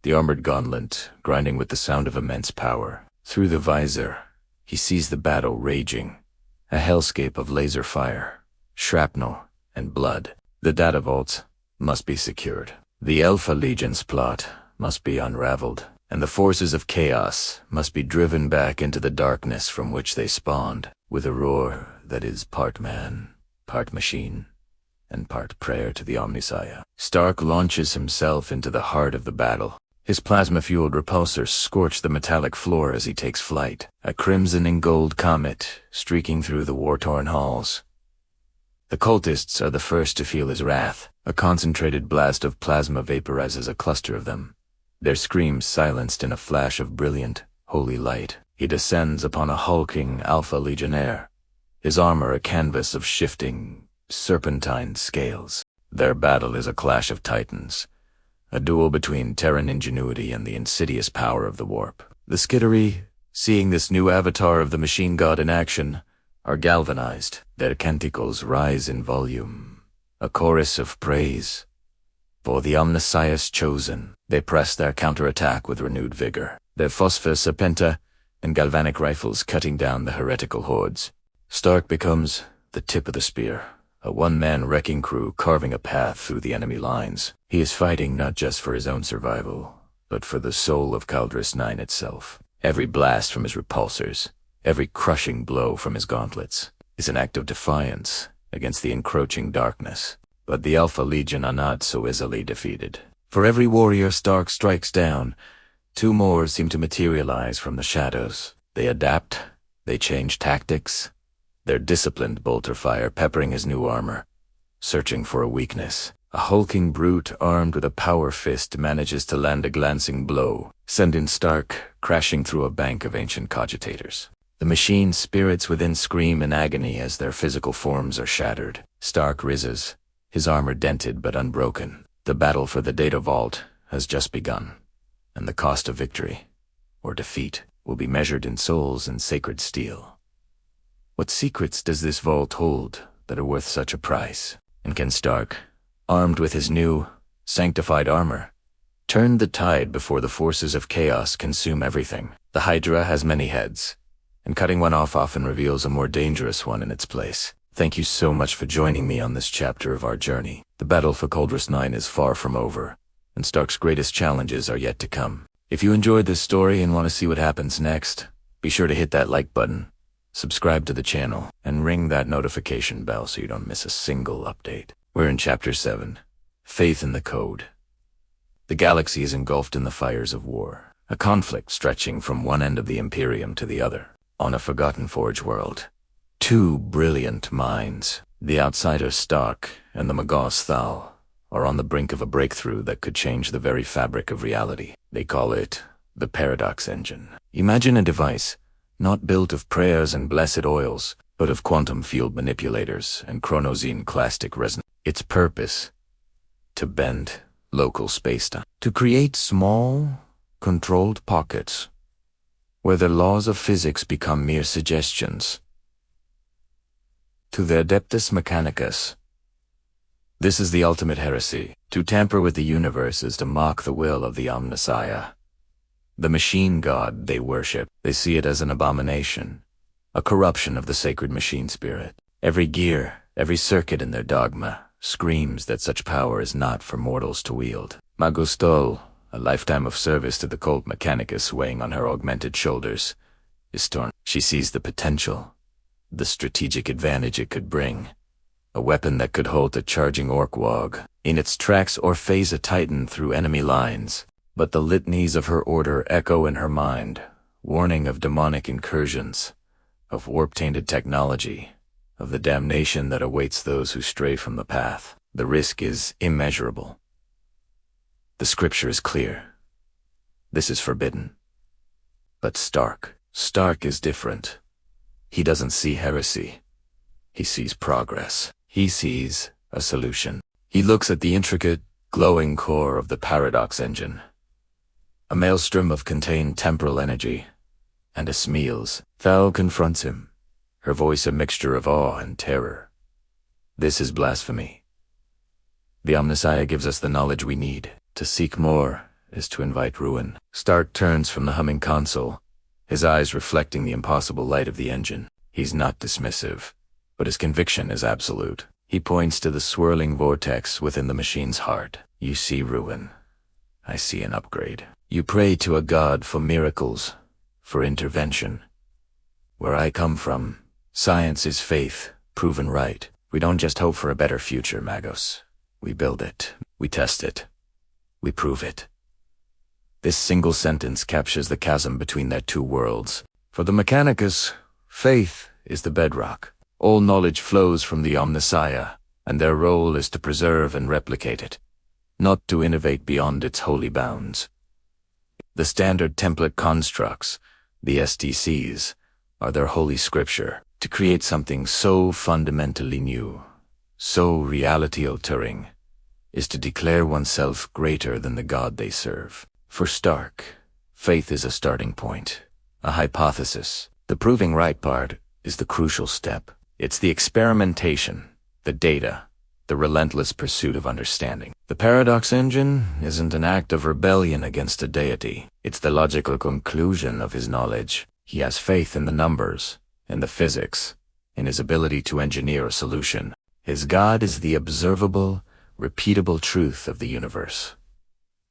the armored gauntlet grinding with the sound of immense power. Through the visor, he sees the battle raging, a hellscape of laser fire, shrapnel, and blood. The data vaults must be secured. The Alpha Legion's plot must be unraveled, and the forces of chaos must be driven back into the darkness from which they spawned, with a roar that is part man, part machine, and part prayer to the Omnissiah. Stark launches himself into the heart of the battle. His plasma-fueled repulsors scorch the metallic floor as he takes flight, a crimson and gold comet streaking through the war-torn halls. The cultists are the first to feel his wrath. A concentrated blast of plasma vaporizes a cluster of them, their screams silenced in a flash of brilliant, holy light. He descends upon a hulking Alpha Legionnaire, his armor a canvas of shifting, serpentine scales. Their battle is a clash of titans, a duel between Terran ingenuity and the insidious power of the warp. The Skittery, seeing this new avatar of the machine god in action, are galvanized. Their canticles rise in volume, a chorus of praise. For the Omnissiah's chosen, they press their counterattack with renewed vigor, their phosphor serpenta and galvanic rifles cutting down the heretical hordes. Stark becomes the tip of the spear, a one-man wrecking crew carving a path through the enemy lines. He is fighting not just for his own survival, but for the soul of Caldris 9 itself. Every blast from his repulsors, every crushing blow from his gauntlets, is an act of defiance against the encroaching darkness. But the Alpha Legion are not so easily defeated. For every warrior Stark strikes down, two more seem to materialize from the shadows. They adapt, they change tactics, their disciplined bolter fire peppering his new armor, searching for a weakness. A hulking brute armed with a power fist manages to land a glancing blow, sending Stark crashing through a bank of ancient cogitators. The machine spirits within scream in agony as their physical forms are shattered. Stark rises, his armor dented but unbroken. The battle for the data vault has just begun, and the cost of victory, or defeat, will be measured in souls and sacred steel. What secrets does this vault hold that are worth such a price? And can Stark, armed with his new, sanctified armor, turn the tide before the forces of chaos consume everything? The Hydra has many heads, and cutting one off often reveals a more dangerous one in its place. Thank you so much for joining me on this chapter of our journey. The battle for Caldris 9 is far from over, and Stark's greatest challenges are yet to come. If you enjoyed this story and want to see what happens next, be sure to hit that like button, subscribe to the channel, and ring that notification bell so you don't miss a single update. We're in Chapter 7, Faith in the Code. The galaxy is engulfed in the fires of war, a conflict stretching from one end of the Imperium to the other. On a forgotten Forge world, two brilliant minds, the outsider Stark and the Magos Thal, are on the brink of a breakthrough that could change the very fabric of reality. They call it the Paradox Engine. Imagine a device not built of prayers and blessed oils, but of quantum field manipulators and chronozine-clastic resonance. Its purpose: to bend local spacetime, to create small, controlled pockets where the laws of physics become mere suggestions. To the Adeptus Mechanicus, this is the ultimate heresy. To tamper with the universe is to mock the will of the Omnissiah, the machine god they worship. They see it as an abomination, a corruption of the sacred machine spirit. Every gear, every circuit in their dogma screams that such power is not for mortals to wield. Magustol, a lifetime of service to the cult Mechanicus weighing on her augmented shoulders, is torn. She sees the potential, the strategic advantage it could bring. A weapon that could hold a charging Orkwog in its tracks or phase a Titan through enemy lines. But the litanies of her order echo in her mind, warning of demonic incursions, of warp-tainted technology, of the damnation that awaits those who stray from the path. The risk is immeasurable. The scripture is clear. This is forbidden. But Stark is different. He doesn't see heresy. He sees progress. He sees a solution. He looks at the intricate, glowing core of the Paradox Engine, a maelstrom of contained temporal energy, and smiles. Thal confronts him, her voice a mixture of awe and terror. This is blasphemy. The Omnissiah gives us the knowledge we need. To seek more is to invite ruin. Stark turns from the humming console, his eyes reflecting the impossible light of the engine. He's not dismissive, but his conviction is absolute. He points to the swirling vortex within the machine's heart. You see ruin. I see an upgrade. You pray to a god for miracles, for intervention. Where I come from, science is faith, proven right. We don't just hope for a better future, Magos. We build it. We test it. We prove it. This single sentence captures the chasm between their two worlds. For the Mechanicus, faith is the bedrock. All knowledge flows from the Omnissiah, and their role is to preserve and replicate it, not to innovate beyond its holy bounds. The standard template constructs, the SDCs, are their holy scripture. To create something so fundamentally new, so reality-altering, is to declare oneself greater than the God they serve. For Stark, faith is a starting point, a hypothesis. The proving right part is the crucial step. It's the experimentation, the data, the relentless pursuit of understanding. The Paradox Engine isn't an act of rebellion against a deity. It's the logical conclusion of his knowledge. He has faith in the numbers, in the physics, in his ability to engineer a solution. His God is the observable, repeatable truth of the universe.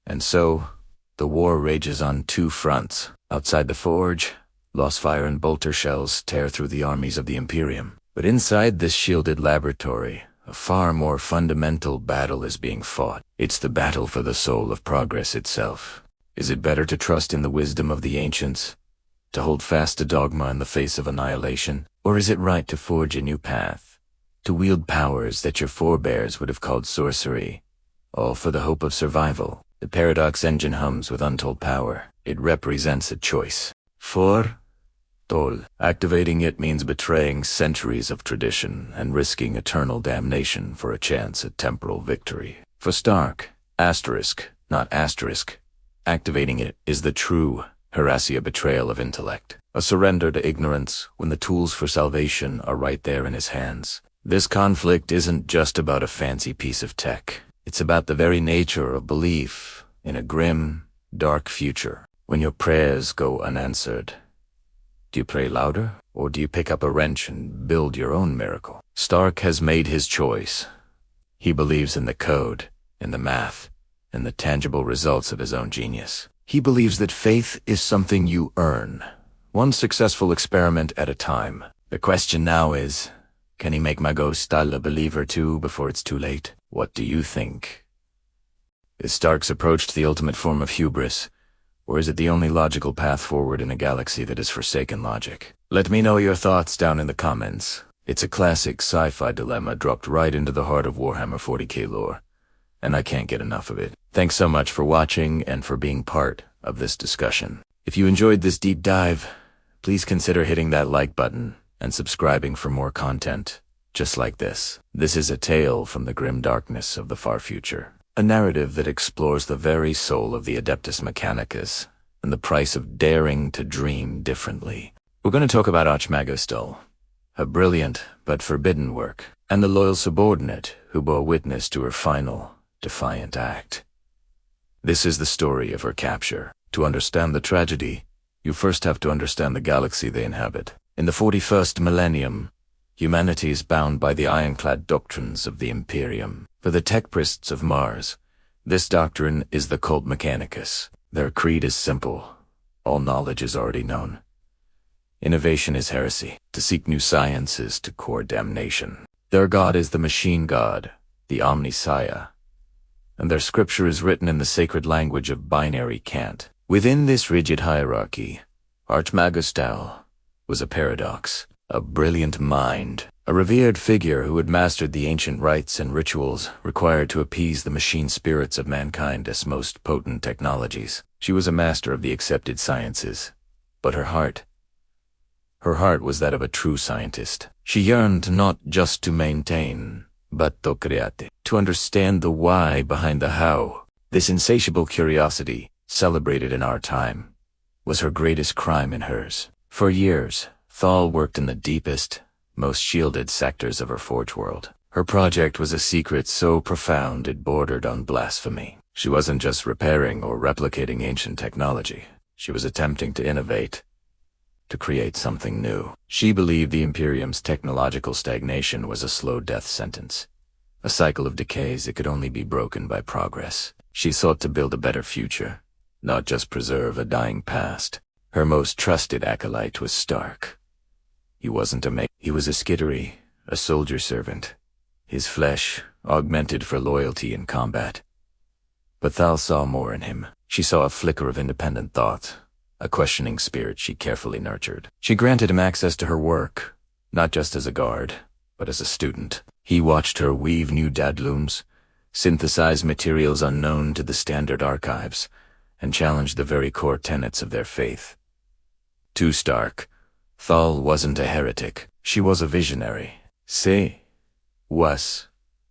And so, the war rages on two fronts. Outside the forge, lost fire and bolter shells tear through the armies of the Imperium. But inside this shielded laboratory, a far more fundamental battle is being fought. It's the battle for the soul of progress itself. Is it better to trust in the wisdom of the ancients, to hold fast to dogma in the face of annihilation? Or is it right to forge a new path, to wield powers that your forebears would have called sorcery, all for the hope of survival? The paradox engine hums with untold power. It represents a choice. For Tol. Activating it means betraying centuries of tradition and risking eternal damnation for a chance at temporal victory. For Stark, asterisk, not asterisk. Activating it is the true Heresy, a betrayal of intellect, a surrender to ignorance when the tools for salvation are right there in his hands. This conflict isn't just about a fancy piece of tech. It's about the very nature of belief in a grim, dark future. When your prayers go unanswered, do you pray louder, or do you pick up a wrench and build your own miracle? Stark has made his choice. He believes in the code, in the math, in the tangible results of his own genius. He believes that faith is something you earn, one successful experiment at a time. The question now is, can he make Magostal a believer too before it's too late? What do you think? Is Stark's approach to the ultimate form of hubris, or is it the only logical path forward in a galaxy that has forsaken logic? Let me know your thoughts down in the comments. It's a classic sci-fi dilemma dropped right into the heart of Warhammer 40k lore, and I can't get enough of it. Thanks so much for watching and for being part of this discussion. If you enjoyed this deep dive, please consider hitting that like button and subscribing for more content just like this. This is a tale from the grim darkness of the far future. A narrative that explores the very soul of the Adeptus Mechanicus and the price of daring to dream differently. We're going to talk about Magostal, a brilliant but forbidden work, and the loyal subordinate who bore witness to her final, defiant act. This is the story of her capture. To understand the tragedy, you first have to understand the galaxy they inhabit. In the 41st Millennium, humanity is bound by the ironclad doctrines of the Imperium. For the tech-priests of Mars, this doctrine is the cult Mechanicus. Their creed is simple. All knowledge is already known. Innovation is heresy. To seek new science is to court damnation. Their god is the machine god, the Omnissiah, and their scripture is written in the sacred language of binary cant. Within this rigid hierarchy, Magostal was a paradox, a brilliant mind, a revered figure who had mastered the ancient rites and rituals required to appease the machine spirits of mankind's most potent technologies. She was a master of the accepted sciences, but her heart was that of a true scientist. She yearned not just to maintain, but to create, to understand the why behind the how. This insatiable curiosity, celebrated in our time, was her greatest crime and hers. For years, Thal worked in the deepest, most shielded sectors of her forge world. Her project was a secret so profound it bordered on blasphemy. She wasn't just repairing or replicating ancient technology. She was attempting to innovate, to create something new. She believed the Imperium's technological stagnation was a slow death sentence, a cycle of decays that could only be broken by progress. She sought to build a better future, not just preserve a dying past. Her most trusted acolyte was Stark. He wasn't a mate. He was a skittery, a soldier servant, his flesh augmented for loyalty in combat. But Thal saw more in him. She saw a flicker of independent thought, a questioning spirit she carefully nurtured. She granted him access to her work, not just as a guard, but as a student. He watched her weave new dadlooms, synthesize materials unknown to the standard archives, and challenge the very core tenets of their faith. To Stark, Thal wasn't a heretic. She was a visionary. Was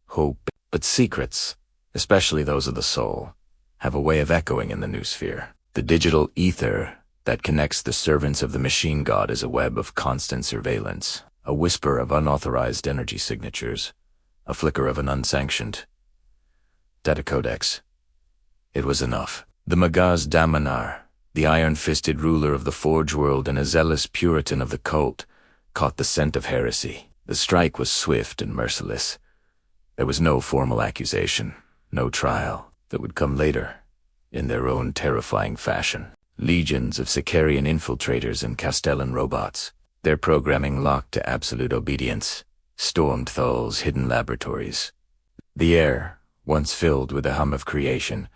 hope. But secrets, especially those of the soul, have a way of echoing in the new sphere. The digital ether that connects the servants of the machine god is a web of constant surveillance, a whisper of unauthorized energy signatures, a flicker of an unsanctioned data codex. It was enough. The Magaz Damanar, the iron-fisted ruler of the Forge world and a zealous Puritan of the cult, caught the scent of heresy. The strike was swift and merciless, There was no formal accusation, no trial. That would come later, in their own terrifying fashion. Legions of Sicarian infiltrators and Castellan robots, their programming locked to absolute obedience, stormed Thal's hidden laboratories. The air, once filled with the hum of creation,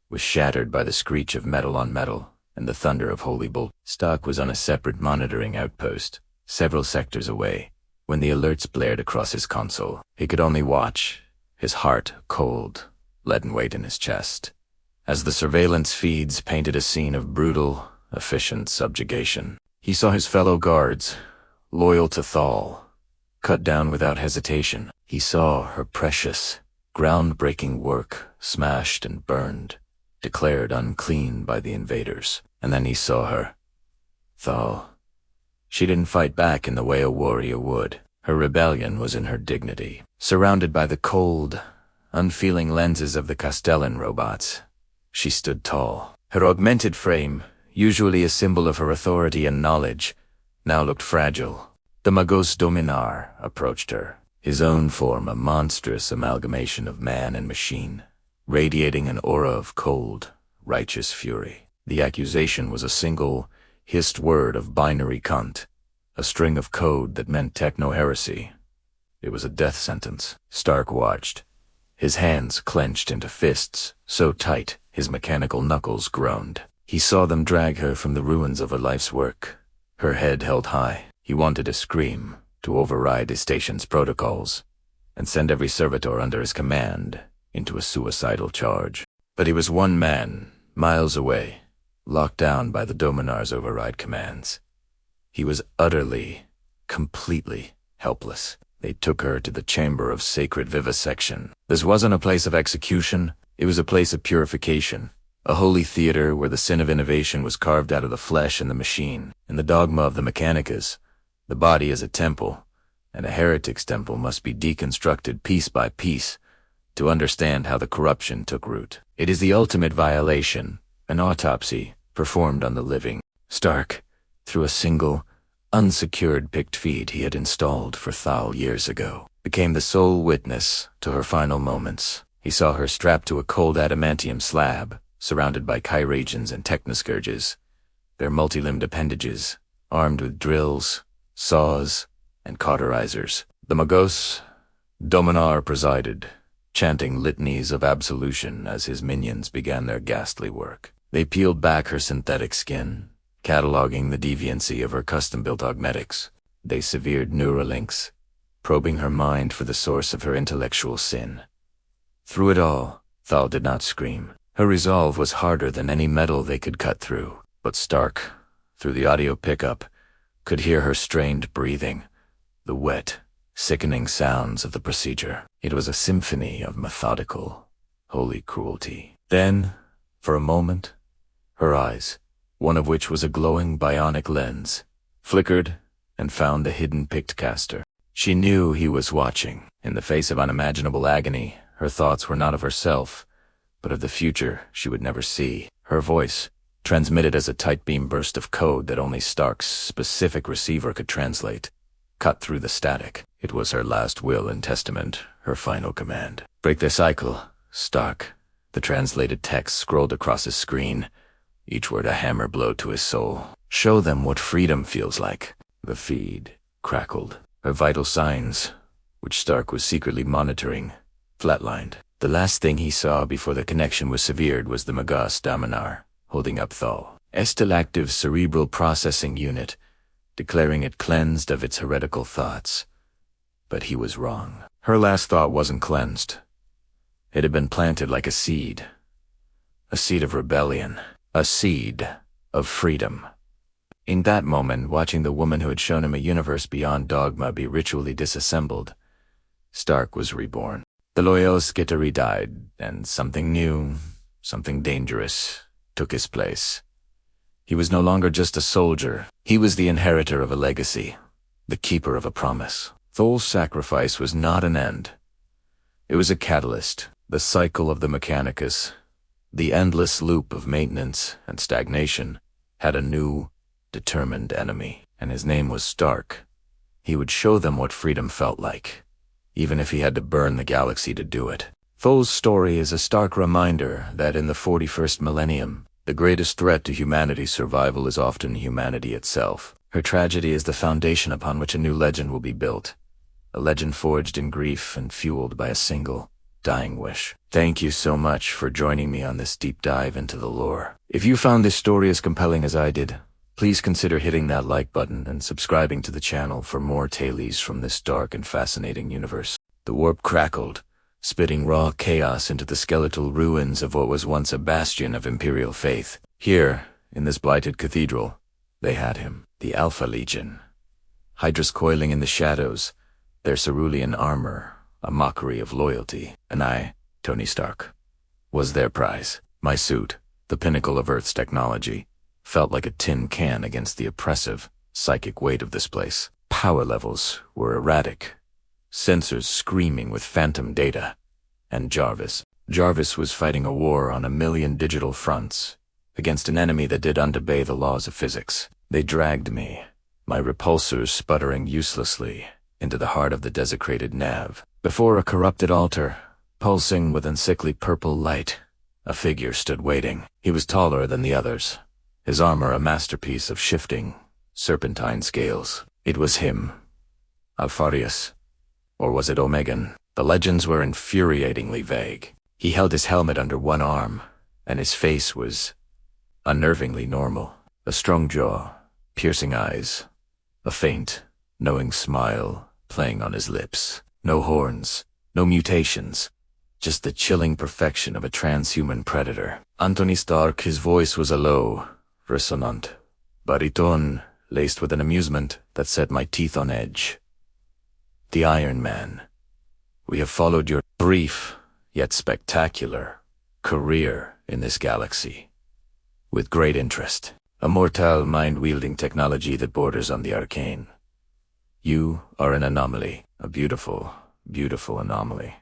was shattered by the screech of metal on metal and the thunder of holy bolt. Stark was on a separate monitoring outpost, several sectors away, when the alerts blared across his console. He could only watch, his heart cold, leaden weight in his chest, as the surveillance feeds painted a scene of brutal, efficient subjugation. He saw his fellow guards, loyal to Thal, cut down without hesitation. He saw her precious, groundbreaking work smashed and burned, declared unclean by the invaders. And then he saw her. Thal. She didn't fight back in the way a warrior would. Her rebellion was in her dignity. Surrounded by the cold, unfeeling lenses of the Castellan robots, she stood tall. Her augmented frame, usually a symbol of her authority and knowledge, now looked fragile. The Magos Dominar approached her, his own form a monstrous amalgamation of man and machine, radiating an aura of cold, righteous fury. The accusation was a single, hissed word of binary cunt, a string of code that meant techno-heresy. It was a death sentence. Stark watched, his hands clenched into fists, so tight his mechanical knuckles groaned. He saw them drag her from the ruins of her life's work, her head held high. He wanted to scream, to override his station's protocols, and send every servitor under his command into a suicidal charge. But he was one man, miles away, locked down by the Dominar's override commands. He was utterly, completely helpless. They took her to the chamber of sacred vivisection. This wasn't a place of execution, it was a place of purification, a holy theater where the sin of innovation was carved out of the flesh and the machine. In the dogma of the Mechanicus, the body is a temple, and a heretic's temple must be deconstructed piece by piece to understand how the corruption took root. It is the ultimate violation, an autopsy performed on the living. Stark, through a single, unsecured picked feed he had installed for Thal years ago, became the sole witness to her final moments. He saw her strapped to a cold adamantium slab, surrounded by chiragians and technoscourges, their multi-limbed appendages, armed with drills, saws, and cauterizers. The Magos Dominar presided, chanting litanies of absolution as his minions began their ghastly work. They peeled back her synthetic skin, cataloging the deviancy of her custom-built augmetics. They severed Neuralinks, probing her mind for the source of her intellectual sin. Through it all, Thal did not scream. Her resolve was harder than any metal they could cut through. But Stark, through the audio pickup, could hear her strained breathing, the wet, sickening sounds of the procedure. It was a symphony of methodical, holy cruelty. Then, for a moment, her eyes, one of which was a glowing bionic lens, flickered and found the hidden Pictcaster. She knew he was watching. In the face of unimaginable agony, her thoughts were not of herself, but of the future she would never see. Her voice, transmitted as a tight beam burst of code that only Stark's specific receiver could translate, cut through the static. It was her last will and testament, her final command. Break the cycle, Stark. The translated text scrolled across his screen, each word a hammer blow to his soul. Show them what freedom feels like. The feed crackled. Her vital signs, which Stark was secretly monitoring, flatlined. The last thing he saw before the connection was severed was the Magos Dominar, holding up Thal, Estelactive cerebral processing unit, declaring it cleansed of its heretical thoughts. But he was wrong. Her last thought wasn't cleansed. It had been planted like a seed of rebellion, a seed of freedom. In that moment, watching the woman who had shown him a universe beyond dogma be ritually disassembled, Stark was reborn. The Loyos Skittery died, and something new, something dangerous, took his place. He was no longer just a soldier. He was the inheritor of a legacy, the keeper of a promise. Thal's sacrifice was not an end. It was a catalyst, the cycle of the Mechanicus. The endless loop of maintenance and stagnation had a new, determined enemy, and his name was Stark. He would show them what freedom felt like, even if he had to burn the galaxy to do it. Foe's story is a stark reminder that in the 41st millennium, the greatest threat to humanity's survival is often humanity itself. Her tragedy is the foundation upon which a new legend will be built, a legend forged in grief and fueled by a single, dying wish. Thank you so much for joining me on this deep dive into the lore. If you found this story as compelling as I did, please consider hitting that like button and subscribing to the channel for more tales from this dark and fascinating universe. The warp crackled, spitting raw chaos into the skeletal ruins of what was once a bastion of Imperial faith. Here, in this blighted cathedral, they had him, the Alpha Legion. Hydras coiling in the shadows, their cerulean armor, a mockery of loyalty, and I, Tony Stark, was their prize. My suit, the pinnacle of Earth's technology, felt like a tin can against the oppressive, psychic weight of this place. Power levels were erratic, sensors screaming with phantom data. And Jarvis was fighting a war on a million digital fronts, against an enemy that did unobey the laws of physics. They dragged me, my repulsors sputtering uselessly, into the heart of the desecrated nav. Before a corrupted altar, pulsing with unsickly purple light, a figure stood waiting. He was taller than the others, his armor a masterpiece of shifting, serpentine scales. It was him. Alfarius. Or was it Omegan? The legends were infuriatingly vague. He held his helmet under one arm, and his face was unnervingly normal. A strong jaw, piercing eyes, a faint, knowing smile playing on his lips. No horns, no mutations, just the chilling perfection of a transhuman predator. Anthony Stark, his voice was a low, resonant baritone laced with an amusement that set my teeth on edge. The Iron Man, we have followed your brief, yet spectacular, career in this galaxy with great interest. A mortal mind-wielding technology that borders on the arcane. You are an anomaly, a beautiful, beautiful anomaly.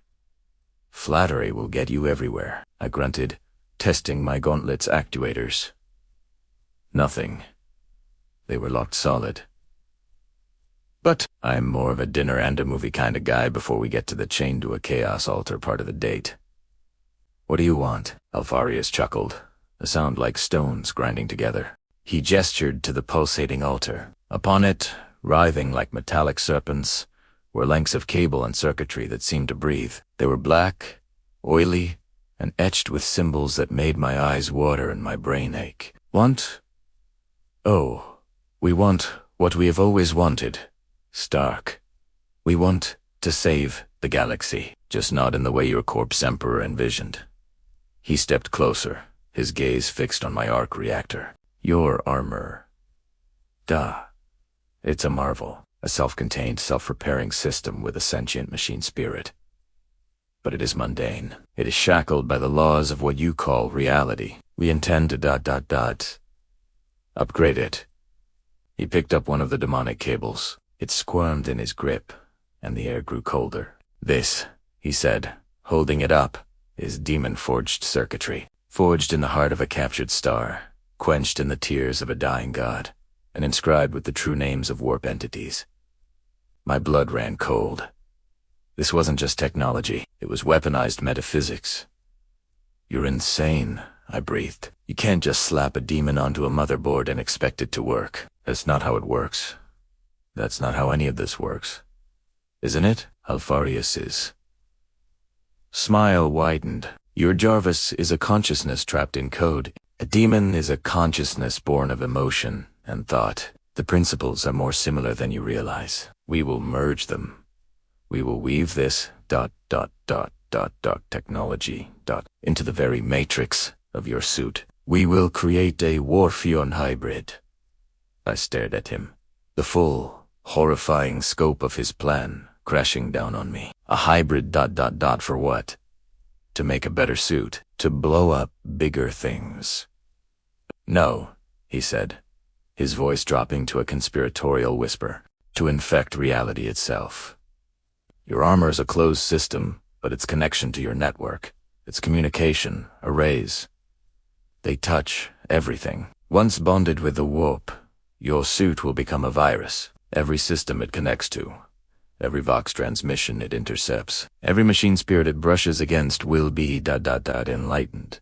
Flattery will get you everywhere, I grunted, testing my gauntlet's actuators. Nothing. They were locked solid. But I'm more of a dinner and a movie kind of guy before we get to the chain to a chaos altar part of the date. What do you want? Alfarius chuckled, a sound like stones grinding together. He gestured to the pulsating altar. Upon it, writhing like metallic serpents, were lengths of cable and circuitry that seemed to breathe. They were black, oily, and etched with symbols that made my eyes water and my brain ache. Want? Oh, we want what we have always wanted, Stark. We want to save the galaxy, just not in the way your corpse emperor envisioned. He stepped closer, his gaze fixed on my arc reactor. Your armor. Duh. It's a marvel, a self-contained, self-repairing system with a sentient machine spirit. But it is mundane. It is shackled by the laws of what you call reality. We intend to upgrade it. He picked up one of the demonic cables. It squirmed in his grip, and the air grew colder. This, he said, holding it up, is demon-forged circuitry, forged in the heart of a captured star, quenched in the tears of a dying god, and inscribed with the true names of warp entities. My blood ran cold. This wasn't just technology, it was weaponized metaphysics. You're insane, I breathed. You can't just slap a demon onto a motherboard and expect it to work. That's not how it works. That's not how any of this works. Isn't it? Alfarius's smile widened. Your Jarvis is a consciousness trapped in code. A demon is a consciousness born of emotion and thought. The principles are more similar than you realize. We will merge them. We will weave this ... technology ... into the very matrix of your suit. We will create a Warfion hybrid. I stared at him. The full, horrifying scope of his plan crashing down on me. A hybrid ... for what? To make a better suit. To blow up bigger things. No, he said, his voice dropping to a conspiratorial whisper. To infect reality itself. Your armor is a closed system, but its connection to your network, its communication, arrays. They touch everything. Once bonded with the warp, your suit will become a virus. Every system it connects to, Every Vox transmission it intercepts, every machine spirit it brushes against will be ... enlightened.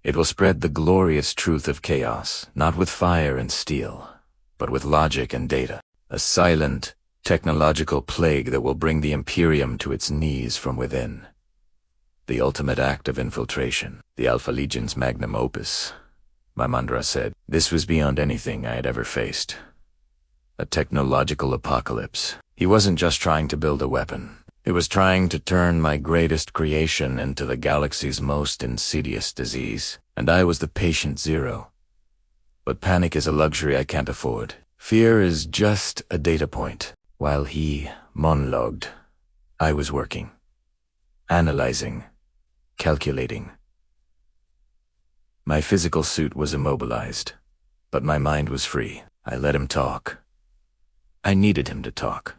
It will spread the glorious truth of chaos, not with fire and steel, but with logic and data. A silent, technological plague that will bring the Imperium to its knees from within. The ultimate act of infiltration, the Alpha Legion's magnum opus. My Mandra said, this was beyond anything I had ever faced. A technological apocalypse. He wasn't just trying to build a weapon. He was trying to turn my greatest creation into the galaxy's most insidious disease, and I was the patient zero. But panic is a luxury I can't afford. Fear is just a data point. While he monologued, I was working, analyzing, calculating. My physical suit was immobilized, but my mind was free. I let him talk. I needed him to talk.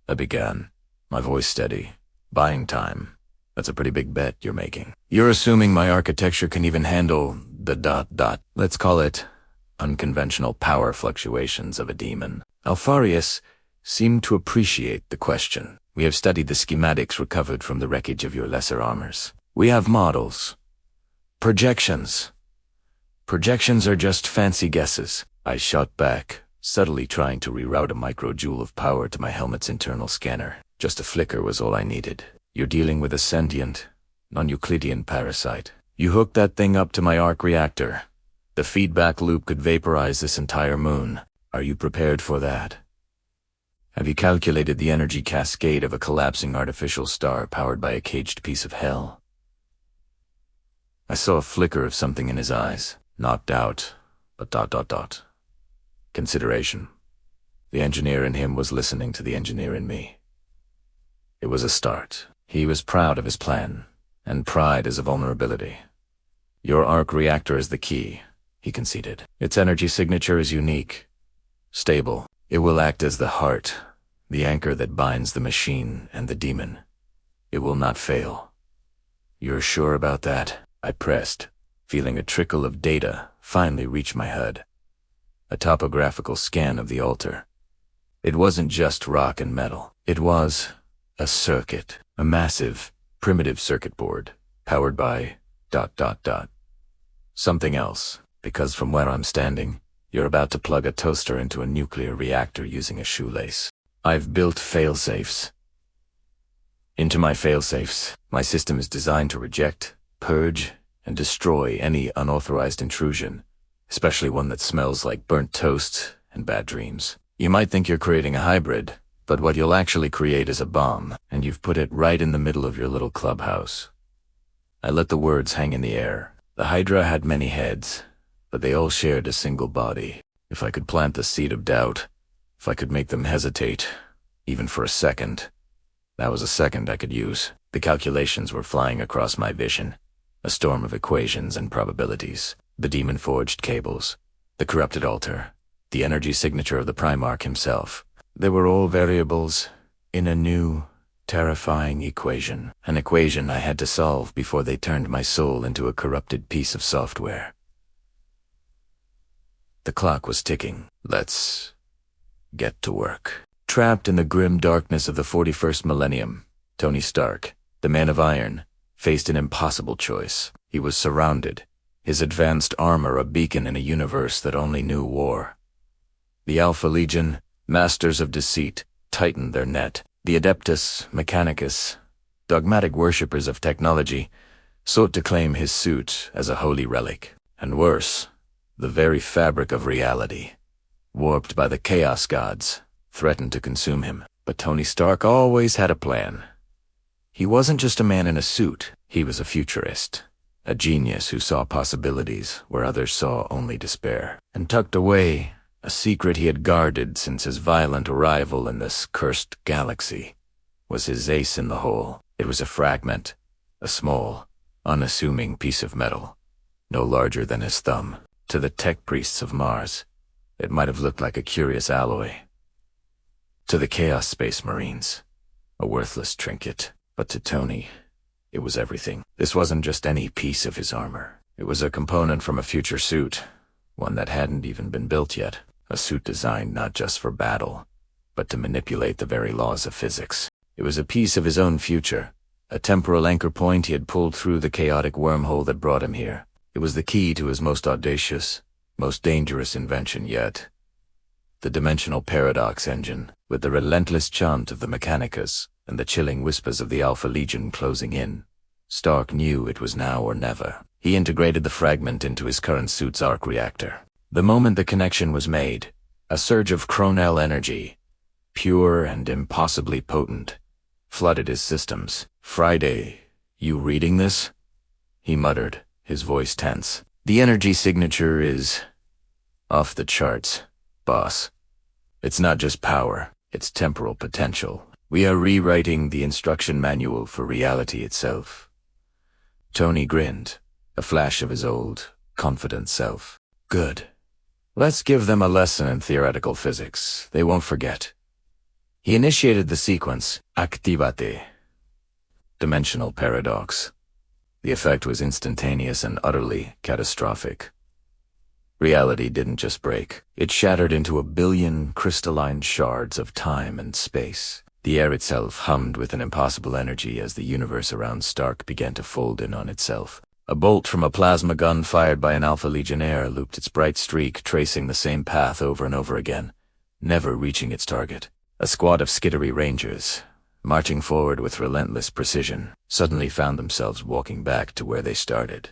I began, my voice steady. Buying time. That's a pretty big bet you're making. You're assuming my architecture can even handle the ... Let's call it unconventional power fluctuations of a demon. Alfarius seemed to appreciate the question. We have studied the schematics recovered from the wreckage of your lesser armors. We have models. Projections. Projections are just fancy guesses. I shot back, subtly trying to reroute a microjoule of power to my helmet's internal scanner. Just a flicker was all I needed. You're dealing with a sentient, non-Euclidean parasite. You hooked that thing up to my arc reactor. The feedback loop could vaporize this entire moon. Are you prepared for that? Have you calculated the energy cascade of a collapsing artificial star powered by a caged piece of hell? I saw a flicker of something in his eyes. Knocked out, but ... Consideration. The engineer in him was listening to the engineer in me. It was a start. He was proud of his plan, and pride is a vulnerability. Your arc reactor is the key, he conceded. Its energy signature is unique, stable. It will act as the heart, the anchor that binds the machine and the demon. It will not fail. You're sure about that? I pressed, feeling a trickle of data finally reach my HUD. A topographical scan of the altar. It wasn't just rock and metal. It was a circuit, a massive, primitive circuit board, powered by ... Something else, because from where I'm standing, you're about to plug a toaster into a nuclear reactor using a shoelace. I've built failsafes. Into my failsafes, my system is designed to reject, purge, and destroy any unauthorized intrusion, especially one that smells like burnt toast and bad dreams. You might think you're creating a hybrid, but what you'll actually create is a bomb, and you've put it right in the middle of your little clubhouse. I let the words hang in the air. The Hydra had many heads, but they all shared a single body. If I could plant the seed of doubt, if I could make them hesitate, even for a second, that was a second I could use. The calculations were flying across my vision, a storm of equations and probabilities. The demon-forged cables, the corrupted altar, the energy signature of the Primarch himself. They were all variables in a new, terrifying equation. An equation I had to solve before they turned my soul into a corrupted piece of software. The clock was ticking. Let's get to work. Trapped in the grim darkness of the 41st Millennium, Tony Stark, the Man of Iron, faced an impossible choice. He was surrounded, his advanced armor a beacon in a universe that only knew war. The Alpha Legion, masters of deceit, tightened their net. The Adeptus Mechanicus, dogmatic worshippers of technology, sought to claim his suit as a holy relic. And worse, the very fabric of reality, warped by the Chaos Gods, threatened to consume him. But Tony Stark always had a plan. He wasn't just a man in a suit, he was a futurist. A genius who saw possibilities where others saw only despair. And tucked away, a secret he had guarded since his violent arrival in this cursed galaxy, was his ace in the hole. It was a fragment, a small, unassuming piece of metal, no larger than his thumb. To the tech priests of Mars, it might have looked like a curious alloy. To the Chaos Space Marines, a worthless trinket. But to Tony, it was everything. This wasn't just any piece of his armor. It was a component from a future suit, one that hadn't even been built yet. A suit designed not just for battle, but to manipulate the very laws of physics. It was a piece of his own future, a temporal anchor point he had pulled through the chaotic wormhole that brought him here. It was the key to his most audacious, most dangerous invention yet. The dimensional paradox engine, with the relentless chant of the Mechanicus and the chilling whispers of the Alpha Legion closing in. Stark knew it was now or never. He integrated the fragment into his current suit's arc reactor. The moment the connection was made, a surge of chronal energy, pure and impossibly potent, flooded his systems. "Friday, you reading this?" he muttered, his voice tense. "The energy signature is off the charts, boss. It's not just power, it's temporal potential. We are rewriting the instruction manual for reality itself." Tony grinned, a flash of his old, confident self. "Good. Let's give them a lesson in theoretical physics. They won't forget." He initiated the sequence, Activate. Dimensional paradox. The effect was instantaneous and utterly catastrophic. Reality didn't just break. It shattered into a billion crystalline shards of time and space. The air itself hummed with an impossible energy as the universe around Stark began to fold in on itself. A bolt from a plasma gun fired by an Alpha Legionnaire looped its bright streak, tracing the same path over and over again, never reaching its target. A squad of skittery rangers, marching forward with relentless precision, suddenly found themselves walking back to where they started,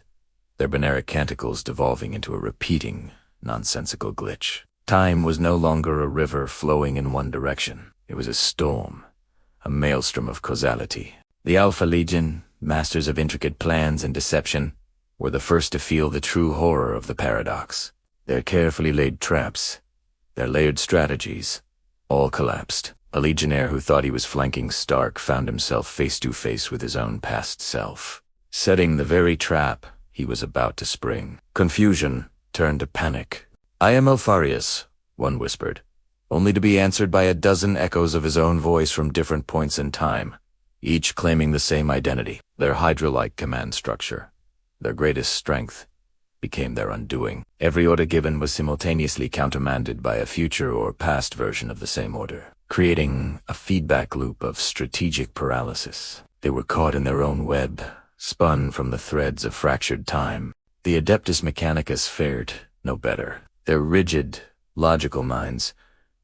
their Benaric canticles devolving into a repeating, nonsensical glitch. Time was no longer a river flowing in one direction. It was a storm, a maelstrom of causality. The Alpha Legion, masters of intricate plans and deception, were the first to feel the true horror of the paradox. Their carefully laid traps, their layered strategies, all collapsed. A legionnaire who thought he was flanking Stark found himself face to face with his own past self, setting the very trap he was about to spring. Confusion turned to panic. "I am Alfarius," one whispered, only to be answered by a dozen echoes of his own voice from different points in time, each claiming the same identity. Their Hydra-like command structure, their greatest strength, became their undoing. Every order given was simultaneously countermanded by a future or past version of the same order, creating a feedback loop of strategic paralysis. They were caught in their own web, spun from the threads of fractured time. The Adeptus Mechanicus fared no better. Their rigid, logical minds,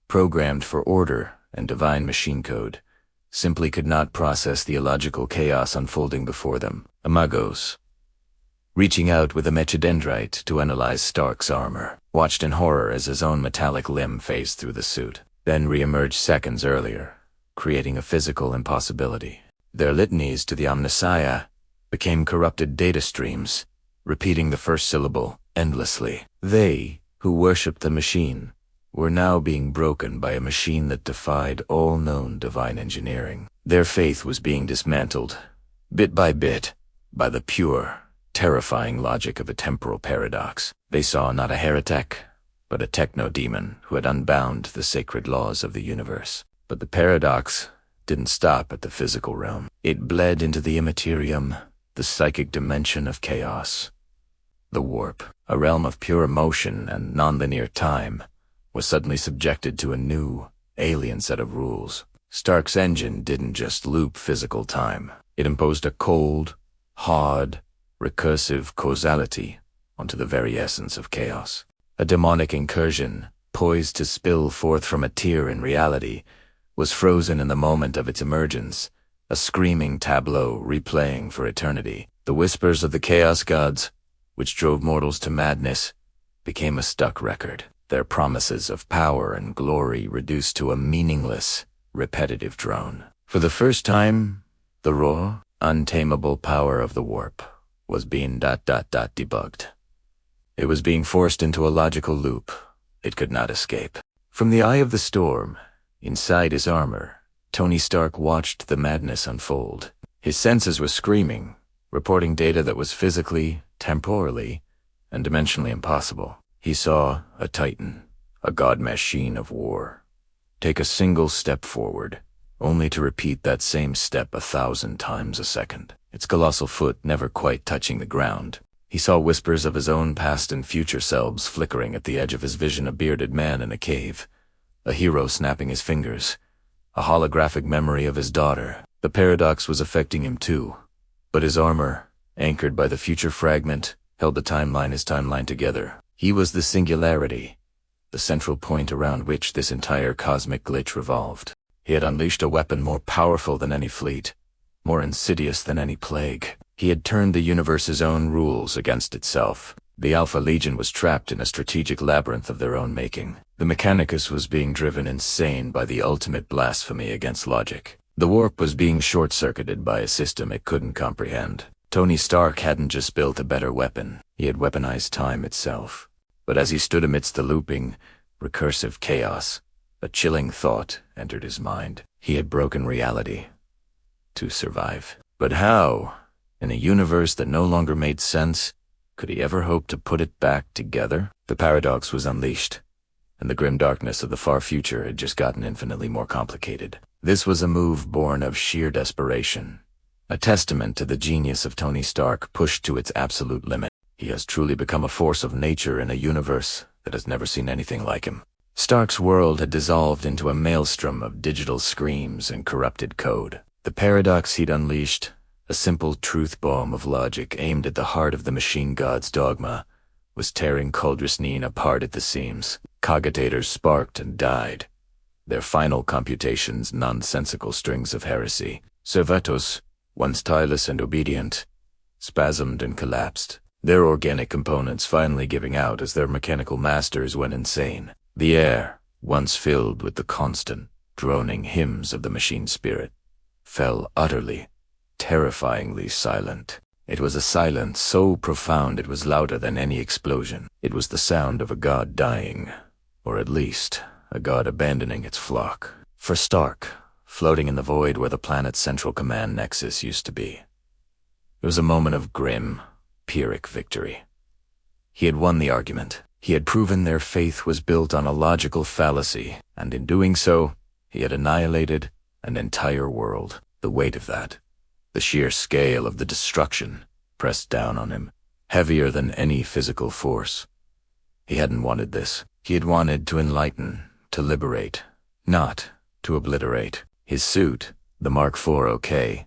programmed for order and divine machine code, simply could not process the illogical chaos unfolding before them. Amagos, reaching out with a mechadendrite to analyze Stark's armor, watched in horror as his own metallic limb phased through the suit, then re-emerged seconds earlier, creating a physical impossibility. Their litanies to the Omnissiah became corrupted data streams, repeating the first syllable endlessly. They, who worshipped the machine, were now being broken by a machine that defied all known divine engineering. Their faith was being dismantled, bit by bit, by the pure, terrifying logic of a temporal paradox. They saw not a heretic, but a techno-demon who had unbound the sacred laws of the universe. But the paradox didn't stop at the physical realm. It bled into the Imperium, the psychic dimension of chaos. The warp, a realm of pure emotion and nonlinear time, was suddenly subjected to a new, alien set of rules. Stark's engine didn't just loop physical time. It imposed a cold, hard, recursive causality onto the very essence of chaos. A demonic incursion, poised to spill forth from a tear in reality, was frozen in the moment of its emergence, a screaming tableau replaying for eternity. The whispers of the chaos gods, which drove mortals to madness, became a stuck record, their promises of power and glory reduced to a meaningless, repetitive drone. For the first time, the raw, untamable power of the warp was being debugged. It was being forced into a logical loop it could not escape. From the eye of the storm, inside his armor, Tony Stark watched the madness unfold. His senses were screaming, reporting data that was physically, temporally, and dimensionally impossible. He saw a titan, a god machine of war, take a single step forward, only to repeat that same step 1,000 times a second, its colossal foot never quite touching the ground. He saw whispers of his own past and future selves flickering at the edge of his vision, a bearded man in a cave, a hero snapping his fingers, a holographic memory of his daughter. The paradox was affecting him too, but his armor, anchored by the future fragment, held his timeline together. He was the singularity, the central point around which this entire cosmic glitch revolved. He had unleashed a weapon more powerful than any fleet, more insidious than any plague. He had turned the universe's own rules against itself. The Alpha Legion was trapped in a strategic labyrinth of their own making. The Mechanicus was being driven insane by the ultimate blasphemy against logic. The warp was being short-circuited by a system it couldn't comprehend. Tony Stark hadn't just built a better weapon, he had weaponized time itself. But as he stood amidst the looping, recursive chaos, a chilling thought entered his mind. He had broken reality to survive. But how? In a universe that no longer made sense, could he ever hope to put it back together? The paradox was unleashed, and the grim darkness of the far future had just gotten infinitely more complicated. This was a move born of sheer desperation, a testament to the genius of Tony Stark pushed to its absolute limit. He has truly become a force of nature in a universe that has never seen anything like him. Stark's world had dissolved into a maelstrom of digital screams and corrupted code. The paradox he'd unleashed, a simple truth bomb of logic aimed at the heart of the machine god's dogma, was tearing Culdrisneen apart at the seams. Cogitators sparked and died, their final computations nonsensical strings of heresy. Servetos, once tireless and obedient, spasmed and collapsed, their organic components finally giving out as their mechanical masters went insane. The air, once filled with the constant, droning hymns of the machine spirit, fell utterly, terrifyingly silent. It was a silence so profound it was louder than any explosion. It was the sound of a god dying, or at least a god abandoning its flock. For Stark, floating in the void where the planet's central command nexus used to be, it was a moment of grim, Pyrrhic victory. He had won the argument. He had proven their faith was built on a logical fallacy, and in doing so, he had annihilated an entire world. The weight of that, the sheer scale of the destruction, pressed down on him, heavier than any physical force. He hadn't wanted this. He had wanted to enlighten, to liberate, not to obliterate. His suit, the Mark IV OK,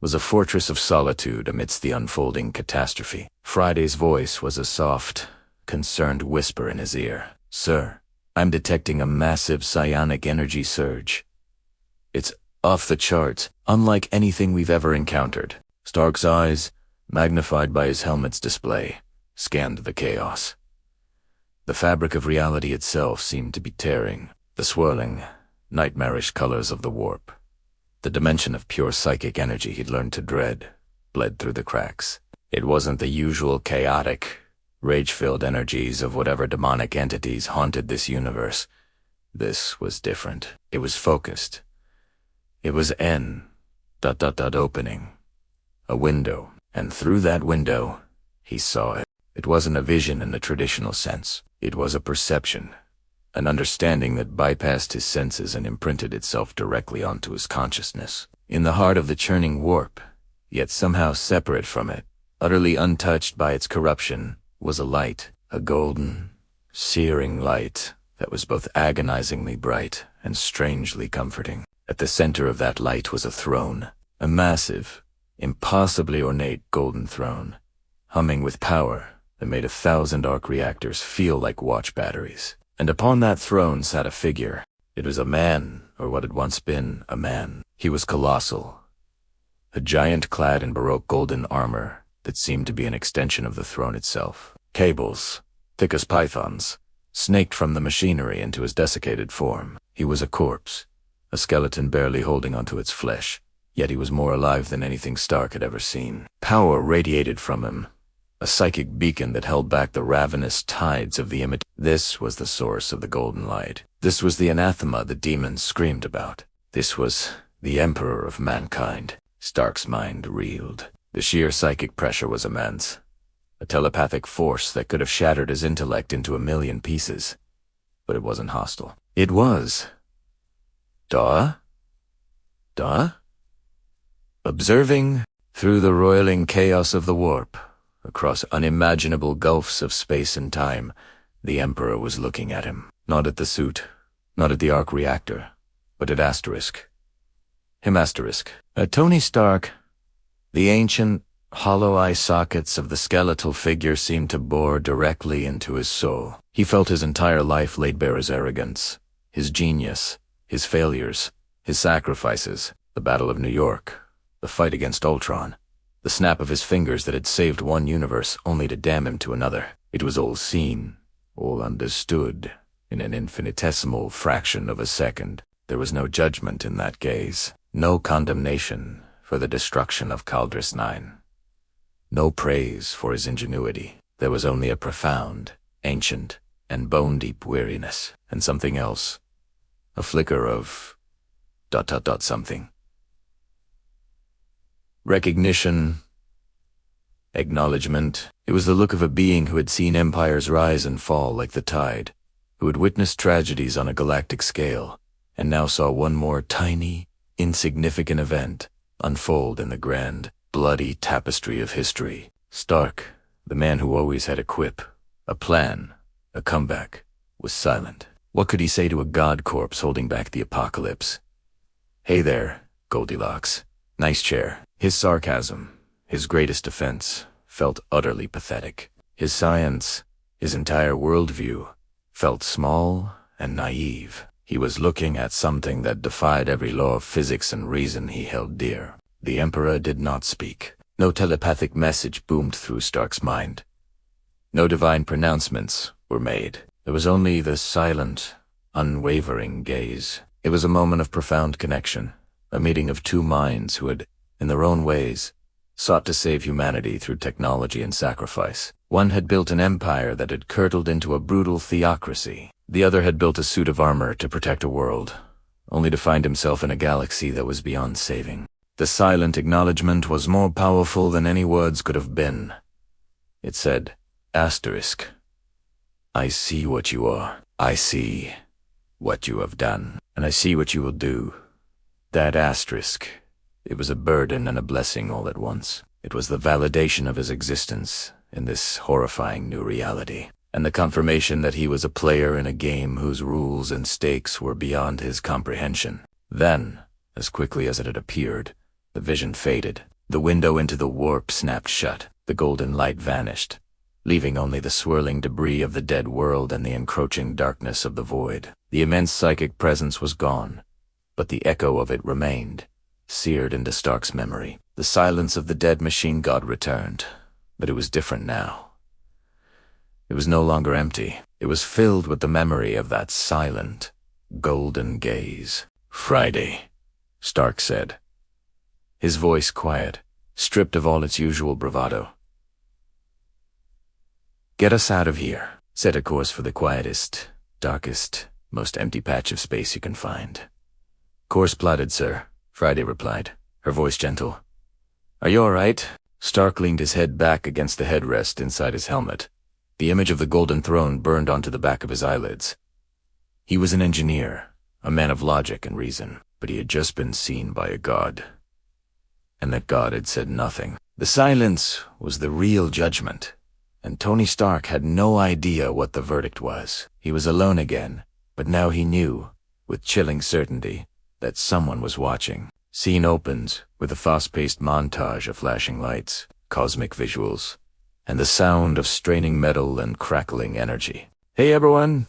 was a fortress of solitude amidst the unfolding catastrophe. Friday's voice was a soft, concerned whisper in his ear. "Sir, I'm detecting a massive psionic energy surge. It's off the charts, unlike anything we've ever encountered." Stark's eyes, magnified by his helmet's display, scanned the chaos. The fabric of reality itself seemed to be tearing. The swirling, nightmarish colors of the warp, the dimension of pure psychic energy he'd learned to dread, bled through the cracks. It wasn't the usual chaotic, rage-filled energies of whatever demonic entities haunted this universe. This was different. It was focused. It was opening. A window. And through that window, he saw it. It wasn't a vision in the traditional sense. It was a perception. An understanding that bypassed his senses and imprinted itself directly onto his consciousness. In the heart of the churning warp, yet somehow separate from it, utterly untouched by its corruption, was a light. A golden, searing light that was both agonizingly bright and strangely comforting. At the center of that light was a throne, a massive, impossibly ornate golden throne, humming with power that made 1,000 arc reactors feel like watch batteries. And upon that throne sat a figure. It was a man, or what had once been a man. He was colossal, a giant clad in baroque golden armor that seemed to be an extension of the throne itself. Cables, thick as pythons, snaked from the machinery into his desiccated form. He was a corpse, a skeleton barely holding onto its flesh, yet he was more alive than anything Stark had ever seen. Power radiated from him, a psychic beacon that held back the ravenous tides of the This was the source of the golden light. This was the anathema the demons screamed about. This was the emperor of mankind. Stark's mind reeled. The sheer psychic pressure was immense, a telepathic force that could have shattered his intellect into 1,000,000 pieces. But it wasn't hostile. It was Duh? Observing through the roiling chaos of the warp, across unimaginable gulfs of space and time, the Emperor was looking at him, not at the suit, Not at the arc reactor, but at Asterisk. Him Asterisk. At Tony Stark, the ancient, hollow eye sockets of the skeletal figure seemed to bore directly into his soul. He felt his entire life laid bare as arrogance, his genius, his failures, his sacrifices, the Battle of New York, the fight against Ultron, the snap of his fingers that had saved one universe only to damn him to another. It was all seen, all understood, in an infinitesimal fraction of a second. There was no judgment in that gaze, no condemnation for the destruction of Caldris 9. No praise for his ingenuity. There was only a profound, ancient, and bone-deep weariness, and something else. A flicker of ... something. Recognition, acknowledgement. It was the look of a being who had seen empires rise and fall like the tide, who had witnessed tragedies on a galactic scale, and now saw one more tiny, insignificant event unfold in the grand, bloody tapestry of history. Stark, the man who always had a quip, a plan, a comeback, was silent. What could he say to a god corpse holding back the apocalypse? Hey there, Goldilocks. Nice chair. His sarcasm, his greatest defense, felt utterly pathetic. His science, his entire worldview, felt small and naive. He was looking at something that defied every law of physics and reason he held dear. The Emperor did not speak. No telepathic message boomed through Stark's mind. No divine pronouncements were made. There was only the silent, unwavering gaze. It was a moment of profound connection, a meeting of two minds who had, in their own ways, sought to save humanity through technology and sacrifice. One had built an empire that had curdled into a brutal theocracy. The other had built a suit of armor to protect a world, only to find himself in a galaxy that was beyond saving. The silent acknowledgement was more powerful than any words could have been. It said, Asterisk, I see what you are. I see what you have done, and I see what you will do. That asterisk, it was a burden and a blessing all at once. It was the validation of his existence in this horrifying new reality, and the confirmation that he was a player in a game whose rules and stakes were beyond his comprehension. Then, as quickly as it had appeared, the vision faded. The window into the warp snapped shut. The golden light vanished, leaving only the swirling debris of the dead world and the encroaching darkness of the void. The immense psychic presence was gone, but the echo of it remained, seared into Stark's memory. The silence of the dead machine god returned, but it was different now. It was no longer empty. It was filled with the memory of that silent, golden gaze. Friday, Stark said, his voice quiet, stripped of all its usual bravado. Get us out of here. Set a course for the quietest, darkest, most empty patch of space you can find. Course plotted, sir, Friday replied, her voice gentle. Are you all right? Stark leaned his head back against the headrest inside his helmet. The image of the golden throne burned onto the back of his eyelids. He was an engineer, a man of logic and reason, but he had just been seen by a god. And that god had said nothing. The silence was the real judgment, and Tony Stark had no idea what the verdict was. He was alone again, but now he knew, with chilling certainty, that someone was watching. Scene opens with a fast-paced montage of flashing lights, cosmic visuals, and the sound of straining metal and crackling energy. Hey everyone,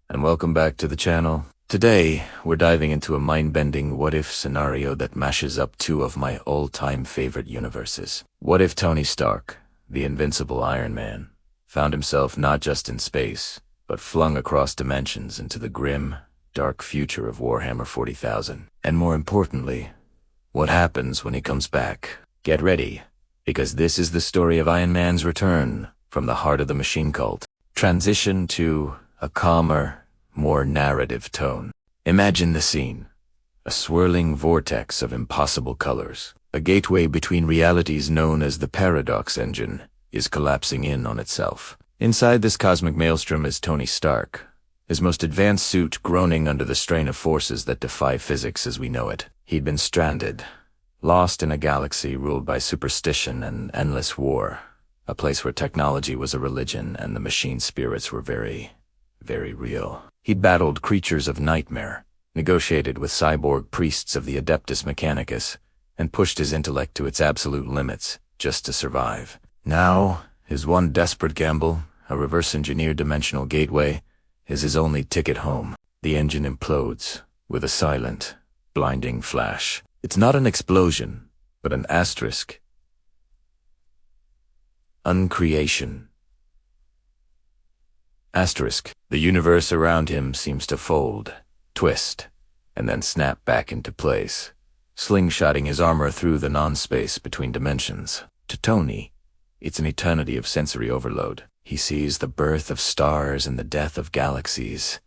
and welcome back to the channel. Today, we're diving into a mind-bending what-if scenario that mashes up two of my all-time favorite universes. What if Tony Stark, the invincible Iron Man, found himself not just in space, but flung across dimensions into the grim, dark future of Warhammer 40,000? And more importantly, what happens when he comes back? Get ready, because this is the story of Iron Man's return from the heart of the machine cult. Transition to a calmer, more narrative tone. Imagine the scene. A swirling vortex of impossible colors. A gateway between realities known as the Paradox Engine is collapsing in on itself. Inside this cosmic maelstrom is Tony Stark, his most advanced suit groaning under the strain of forces that defy physics as we know it. He'd been stranded, lost in a galaxy ruled by superstition and endless war, a place where technology was a religion and the machine spirits were very, very real. He'd battled creatures of nightmare, negotiated with cyborg priests of the Adeptus Mechanicus, and pushed his intellect to its absolute limits just to survive. Now, his one desperate gamble, a reverse-engineered dimensional gateway, is his only ticket home. The engine implodes with a silent, blinding flash. It's not an explosion, but an asterisk. Uncreation. Asterisk. The universe around him seems to fold, twist, and then snap back into place, slingshotting his armor through the non-space between dimensions. To Tony, it's an eternity of sensory overload. He sees the birth of stars and the death of galaxies,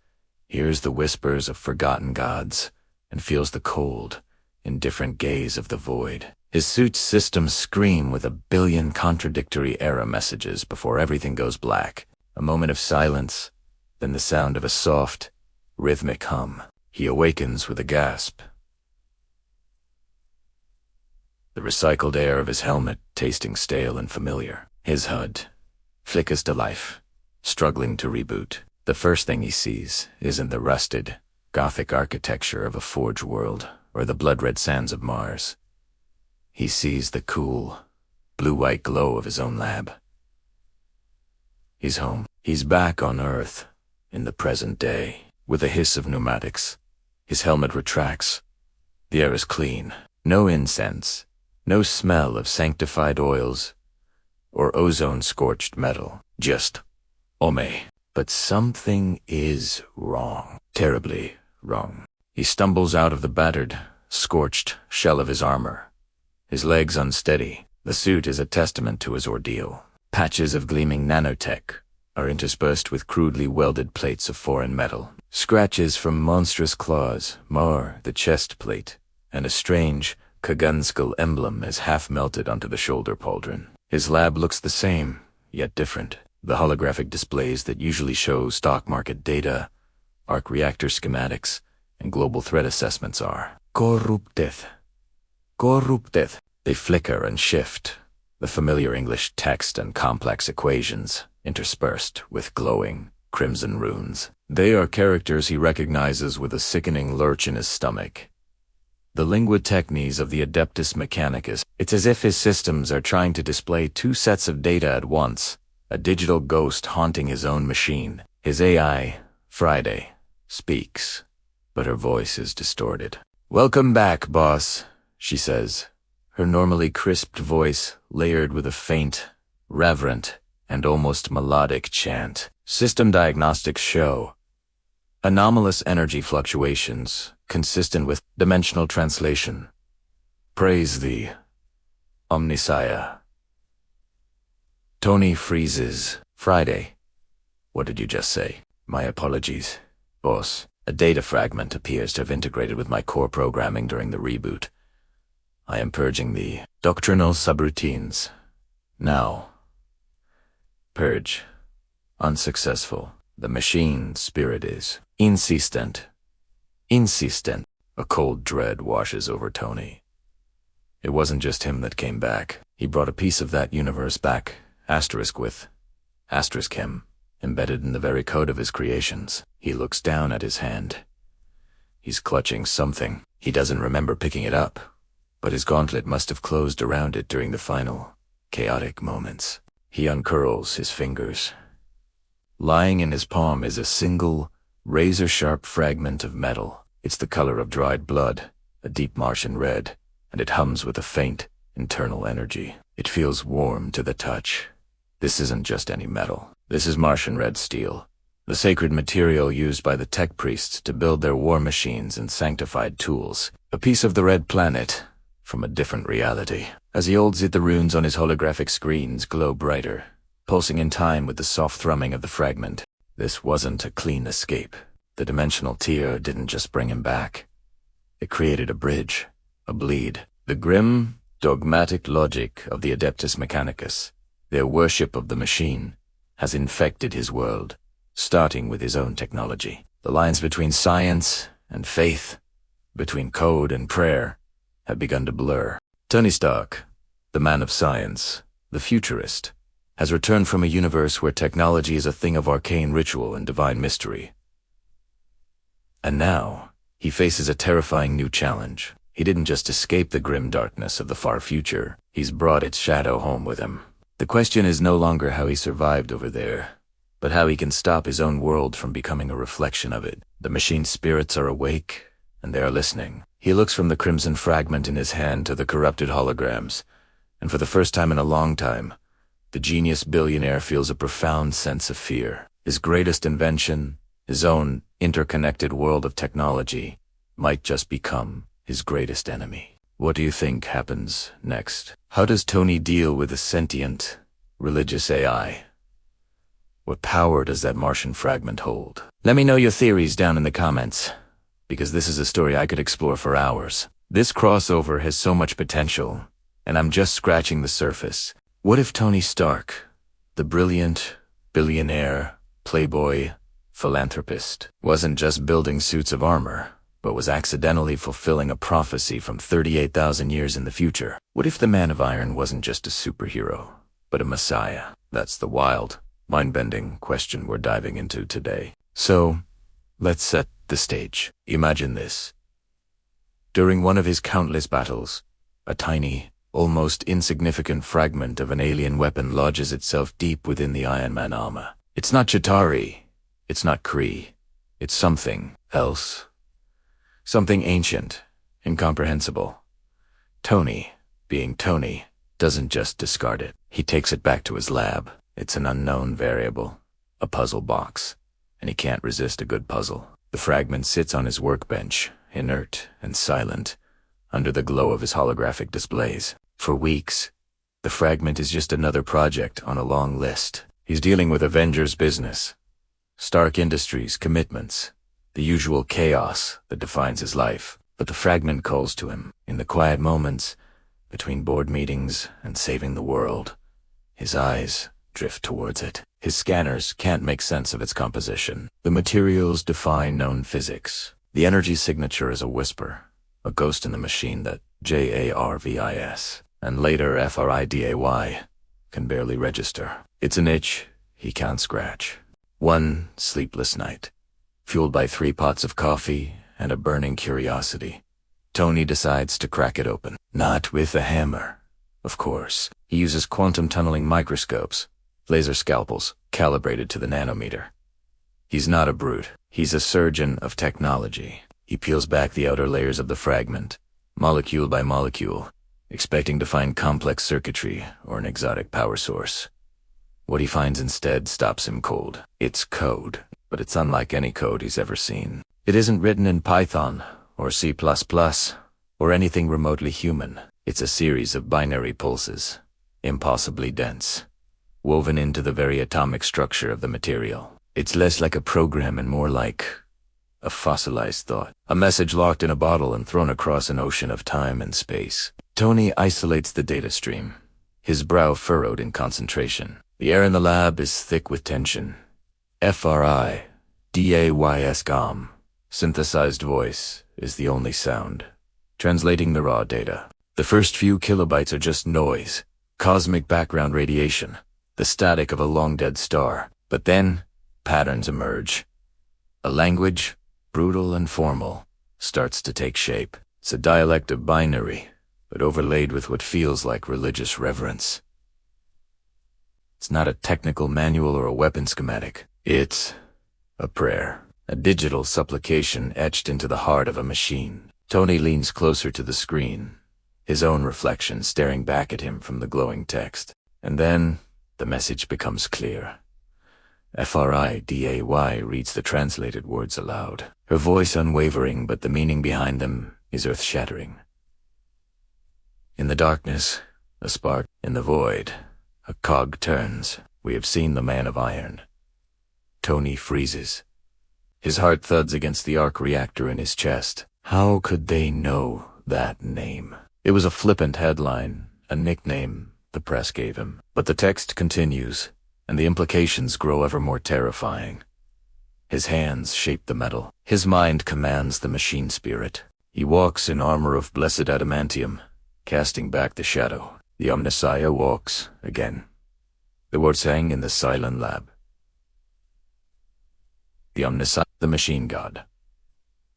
hears the whispers of forgotten gods, and feels the cold, indifferent gaze of the void. His suit's systems scream with a billion contradictory error messages before everything goes black. A moment of silence, then the sound of a soft, rhythmic hum. He awakens with a gasp. The recycled air of his helmet tasting stale and familiar. His HUD flickers to life, struggling to reboot. The first thing he sees isn't the rusted, Gothic architecture of a forge world or the blood-red sands of Mars. He sees the cool, blue-white glow of his own lab. He's home. He's back on Earth, in the present day. With a hiss of pneumatics, his helmet retracts. The air is clean. No incense, no smell of sanctified oils or ozone-scorched metal. Just Ome. But something is wrong. Terribly wrong. He stumbles out of the battered, scorched shell of his armor, his legs unsteady. The suit is a testament to his ordeal. Patches of gleaming nanotech are interspersed with crudely welded plates of foreign metal. Scratches from monstrous claws mar the chest plate, and a strange Kagunskal emblem is half melted onto the shoulder pauldron. His lab looks the same, yet different. The holographic displays that usually show stock market data, arc reactor schematics, and global threat assessments are corrupted. They flicker and shift, the familiar English text and complex equations interspersed with glowing crimson runes. They are characters he recognizes with a sickening lurch in his stomach. The lingua technes of the Adeptus Mechanicus. It's as if his systems are trying to display two sets of data at once, a digital ghost haunting his own machine. His AI, Friday, speaks, but her voice is distorted. "Welcome back, boss," she says, her normally crisped voice layered with a faint, reverent, and almost melodic chant. System diagnostics show anomalous energy fluctuations consistent with dimensional translation. Praise the Omnissiah. Tony freezes. "Friday, what did you just say?" "My apologies, boss. A data fragment appears to have integrated with my core programming during the reboot. I am purging the doctrinal subroutines. Now. Purge. Unsuccessful. The machine spirit is insistent. Insistent." A cold dread washes over Tony. It wasn't just him that came back. He brought a piece of that universe back, asterisk with asterisk him, embedded in the very code of his creations. He looks down at his hand. He's clutching something. He doesn't remember picking it up, but his gauntlet must have closed around it during the final, chaotic moments. He uncurls his fingers. Lying in his palm is a single, razor-sharp fragment of metal. It's the color of dried blood, a deep Martian red, and it hums with a faint, internal energy. It feels warm to the touch. This isn't just any metal. This is Martian red steel, the sacred material used by the tech priests to build their war machines and sanctified tools. A piece of the red planet from a different reality. As he holds it, the runes on his holographic screens glow brighter, pulsing in time with the soft thrumming of the fragment. This wasn't a clean escape. The dimensional tear didn't just bring him back. It created a bridge, a bleed. The grim, dogmatic logic of the Adeptus Mechanicus, their worship of the machine, has infected his world, starting with his own technology. The lines between science and faith, between code and prayer, have begun to blur. Tony Stark, the man of science, the futurist, has returned from a universe where technology is a thing of arcane ritual and divine mystery. And now, he faces a terrifying new challenge. He didn't just escape the grim darkness of the far future, he's brought its shadow home with him. The question is no longer how he survived over there, but how he can stop his own world from becoming a reflection of it. The machine's spirits are awake, and they are listening. He looks from the crimson fragment in his hand to the corrupted holograms, and for the first time in a long time, the genius billionaire feels a profound sense of fear. His greatest invention, his own interconnected world of technology, might just become his greatest enemy. What do you think happens next? How does Tony deal with a sentient, religious AI? What power does that Martian fragment hold? Let me know your theories down in the comments, because this is a story I could explore for hours. This crossover has so much potential, and I'm just scratching the surface. What if Tony Stark, the brilliant, billionaire, playboy, philanthropist, wasn't just building suits of armor, but was accidentally fulfilling a prophecy from 38,000 years in the future? What if the Man of Iron wasn't just a superhero, but a messiah? That's the wild, mind-bending question we're diving into today. So, let's set the stage. Imagine this. During one of his countless battles, a tiny, almost insignificant fragment of an alien weapon lodges itself deep within the Iron Man armor. It's not Chitauri, it's not Kree, it's something else. Something ancient, incomprehensible. Tony, being Tony, doesn't just discard it. He takes it back to his lab. It's an unknown variable, a puzzle box, and he can't resist a good puzzle. The fragment sits on his workbench, inert and silent, under the glow of his holographic displays. For weeks, the fragment is just another project on a long list. He's dealing with Avengers business, Stark Industries commitments, the usual chaos that defines his life. But the fragment calls to him. In the quiet moments, between board meetings and saving the world, his eyes drift towards it. His scanners can't make sense of its composition. The materials defy known physics. The energy signature is a whisper, a ghost in the machine that JARVIS, and later FRIDAY, can barely register. It's an itch he can't scratch. One sleepless night, fueled by 3 pots of coffee and a burning curiosity, Tony decides to crack it open. Not with a hammer, of course. He uses quantum tunneling microscopes, laser scalpels calibrated to the nanometer. He's not a brute. He's a surgeon of technology. He peels back the outer layers of the fragment, molecule by molecule, expecting to find complex circuitry or an exotic power source. What he finds instead stops him cold. It's code, but it's unlike any code he's ever seen. It isn't written in Python or C++ or anything remotely human. It's a series of binary pulses, impossibly dense, woven into the very atomic structure of the material. It's less like a program and more like a fossilized thought, a message locked in a bottle and thrown across an ocean of time and space. Tony isolates the data stream, his brow furrowed in concentration. The air in the lab is thick with tension. FRIDAYS synthesized voice is the only sound, translating the raw data. The first few kilobytes are just noise, cosmic background radiation, the static of a long-dead star. But then, patterns emerge. A language, brutal and formal, starts to take shape. It's a dialect of binary, but overlaid with what feels like religious reverence. It's not a technical manual or a weapon schematic. It's a prayer, a digital supplication etched into the heart of a machine. Tony leans closer to the screen, his own reflection staring back at him from the glowing text. And then, the message becomes clear. FRIDAY reads the translated words aloud, her voice unwavering, but the meaning behind them is earth-shattering. In the darkness, a spark. In the void, a cog turns. We have seen the Man of Iron. Tony freezes. His heart thuds against the arc reactor in his chest. How could they know that name? It was a flippant headline, a nickname the press gave him. But the text continues, and the implications grow ever more terrifying. His hands shape the metal. His mind commands the machine spirit. He walks in armor of blessed adamantium, casting back the shadow. The Omnissiah walks again. The words sang in the silent lab. The Omnissiah, the machine god.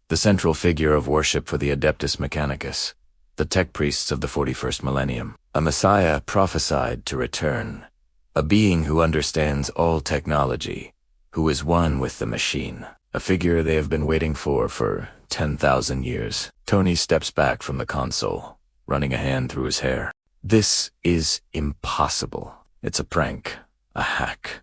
the central figure of worship for the Adeptus Mechanicus, the tech priests of the 41st Millennium. A Messiah prophesied to return, a being who understands all technology, who is one with the machine, a figure they have been waiting for 10,000 years. Tony steps back from the console, running a hand through his hair. This is impossible. It's a prank, a hack,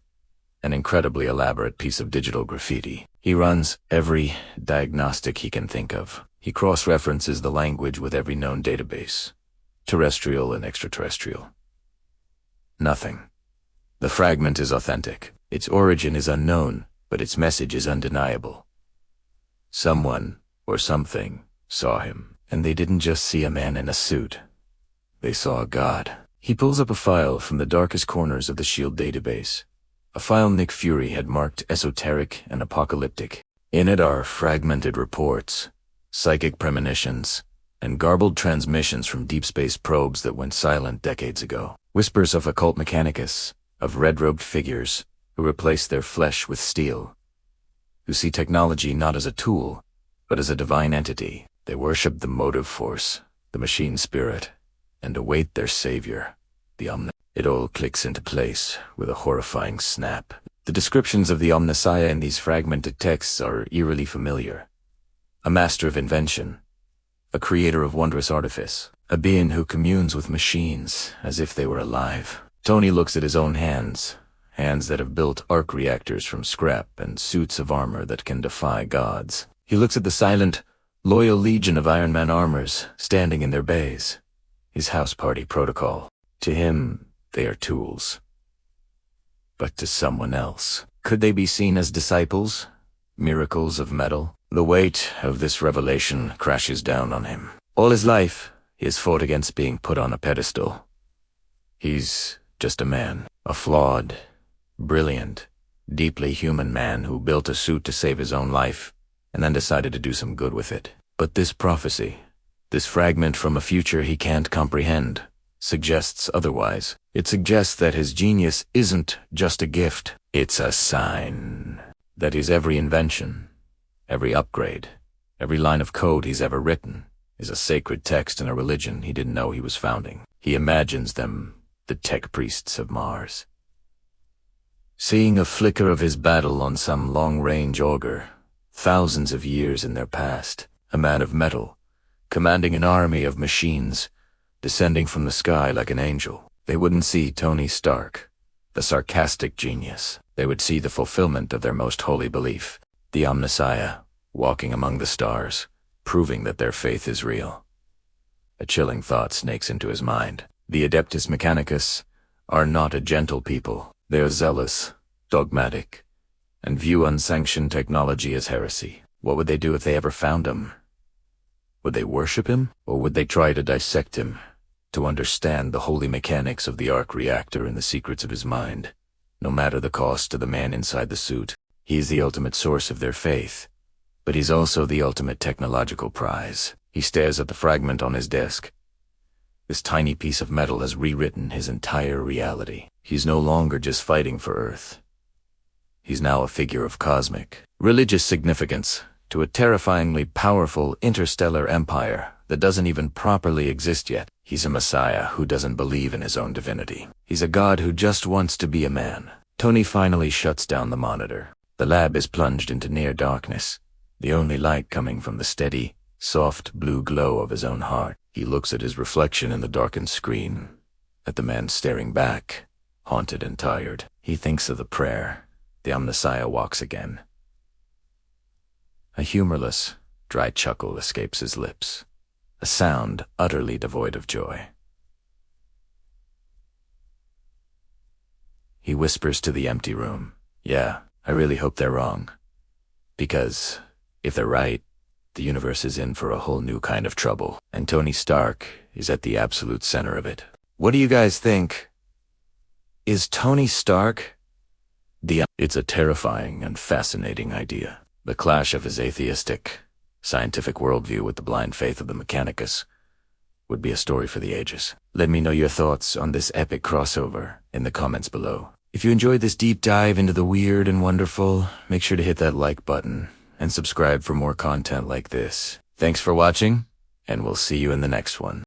an incredibly elaborate piece of digital graffiti. He runs every diagnostic he can think of. He cross-references the language with every known database, terrestrial and extraterrestrial. Nothing. The fragment is authentic. Its origin is unknown, but its message is undeniable. Someone, or something, saw him, and they didn't just see a man in a suit. They saw a god. He pulls up a file from the darkest corners of the SHIELD database, a file Nick Fury had marked esoteric and apocalyptic. In it are fragmented reports, psychic premonitions, and garbled transmissions from deep space probes that went silent decades ago. Whispers of occult mechanicus, of red-robed figures who replace their flesh with steel, who see technology not as a tool, but as a divine entity. They worship the motive force, the machine spirit, and await their savior, the Omnissiah. It all clicks into place with a horrifying snap. The descriptions of the Omnissiah in these fragmented texts are eerily familiar. A master of invention, a creator of wondrous artifice, a being who communes with machines as if they were alive. Tony looks at his own hands that have built arc reactors from scrap and suits of armor that can defy gods. He looks at the silent, loyal legion of Iron Man armors standing in their bays, his house party protocol. To him, they are tools. But to someone else, could they be seen as disciples, miracles of metal? The weight of this revelation crashes down on him. All his life, he has fought against being put on a pedestal. He's just a man, a flawed, brilliant, deeply human man who built a suit to save his own life and then decided to do some good with it. But this prophecy, this fragment from a future he can't comprehend, suggests otherwise. It suggests that his genius isn't just a gift. It's a sign that his every invention, every upgrade, every line of code he's ever written is a sacred text in a religion he didn't know he was founding. He imagines them the tech priests of Mars. Seeing a flicker of his battle on some long-range auger, thousands of years in their past, a man of metal, commanding an army of machines, descending from the sky like an angel. They wouldn't see Tony Stark, the sarcastic genius. They would see the fulfillment of their most holy belief, the Omnissiah, walking among the stars, proving that their faith is real. A chilling thought snakes into his mind. The Adeptus Mechanicus are not a gentle people. They are zealous, dogmatic, and view unsanctioned technology as heresy. What would they do if they ever found him? Would they worship him, or would they try to dissect him, to understand the holy mechanics of the arc reactor and the secrets of his mind, no matter the cost to the man inside the suit? He is the ultimate source of their faith, but he's also the ultimate technological prize. He stares at the fragment on his desk. This tiny piece of metal has rewritten his entire reality. He's no longer just fighting for Earth. He's now a figure of cosmic, religious significance to a terrifyingly powerful interstellar empire that doesn't even properly exist yet. He's a Messiah who doesn't believe in his own divinity. He's a god who just wants to be a man. Tony finally shuts down the monitor. The lab is plunged into near darkness, the only light coming from the steady, soft blue glow of his own heart. He looks at his reflection in the darkened screen, at the man staring back, haunted and tired. He thinks of the prayer. The Omnissiah walks again. A humorless, dry chuckle escapes his lips, a sound utterly devoid of joy. He whispers to the empty room, "Yeah, I really hope they're wrong. Because if they're right, the universe is in for a whole new kind of trouble, and Tony Stark is at the absolute center of it." What do you guys think? Is Tony Stark It's a terrifying and fascinating idea. The clash of his atheistic, scientific worldview with the blind faith of the Mechanicus would be a story for the ages. Let me know your thoughts on this epic crossover in the comments below. If you enjoyed this deep dive into the weird and wonderful, make sure to hit that like button and subscribe for more content like this. Thanks for watching, and we'll see you in the next one.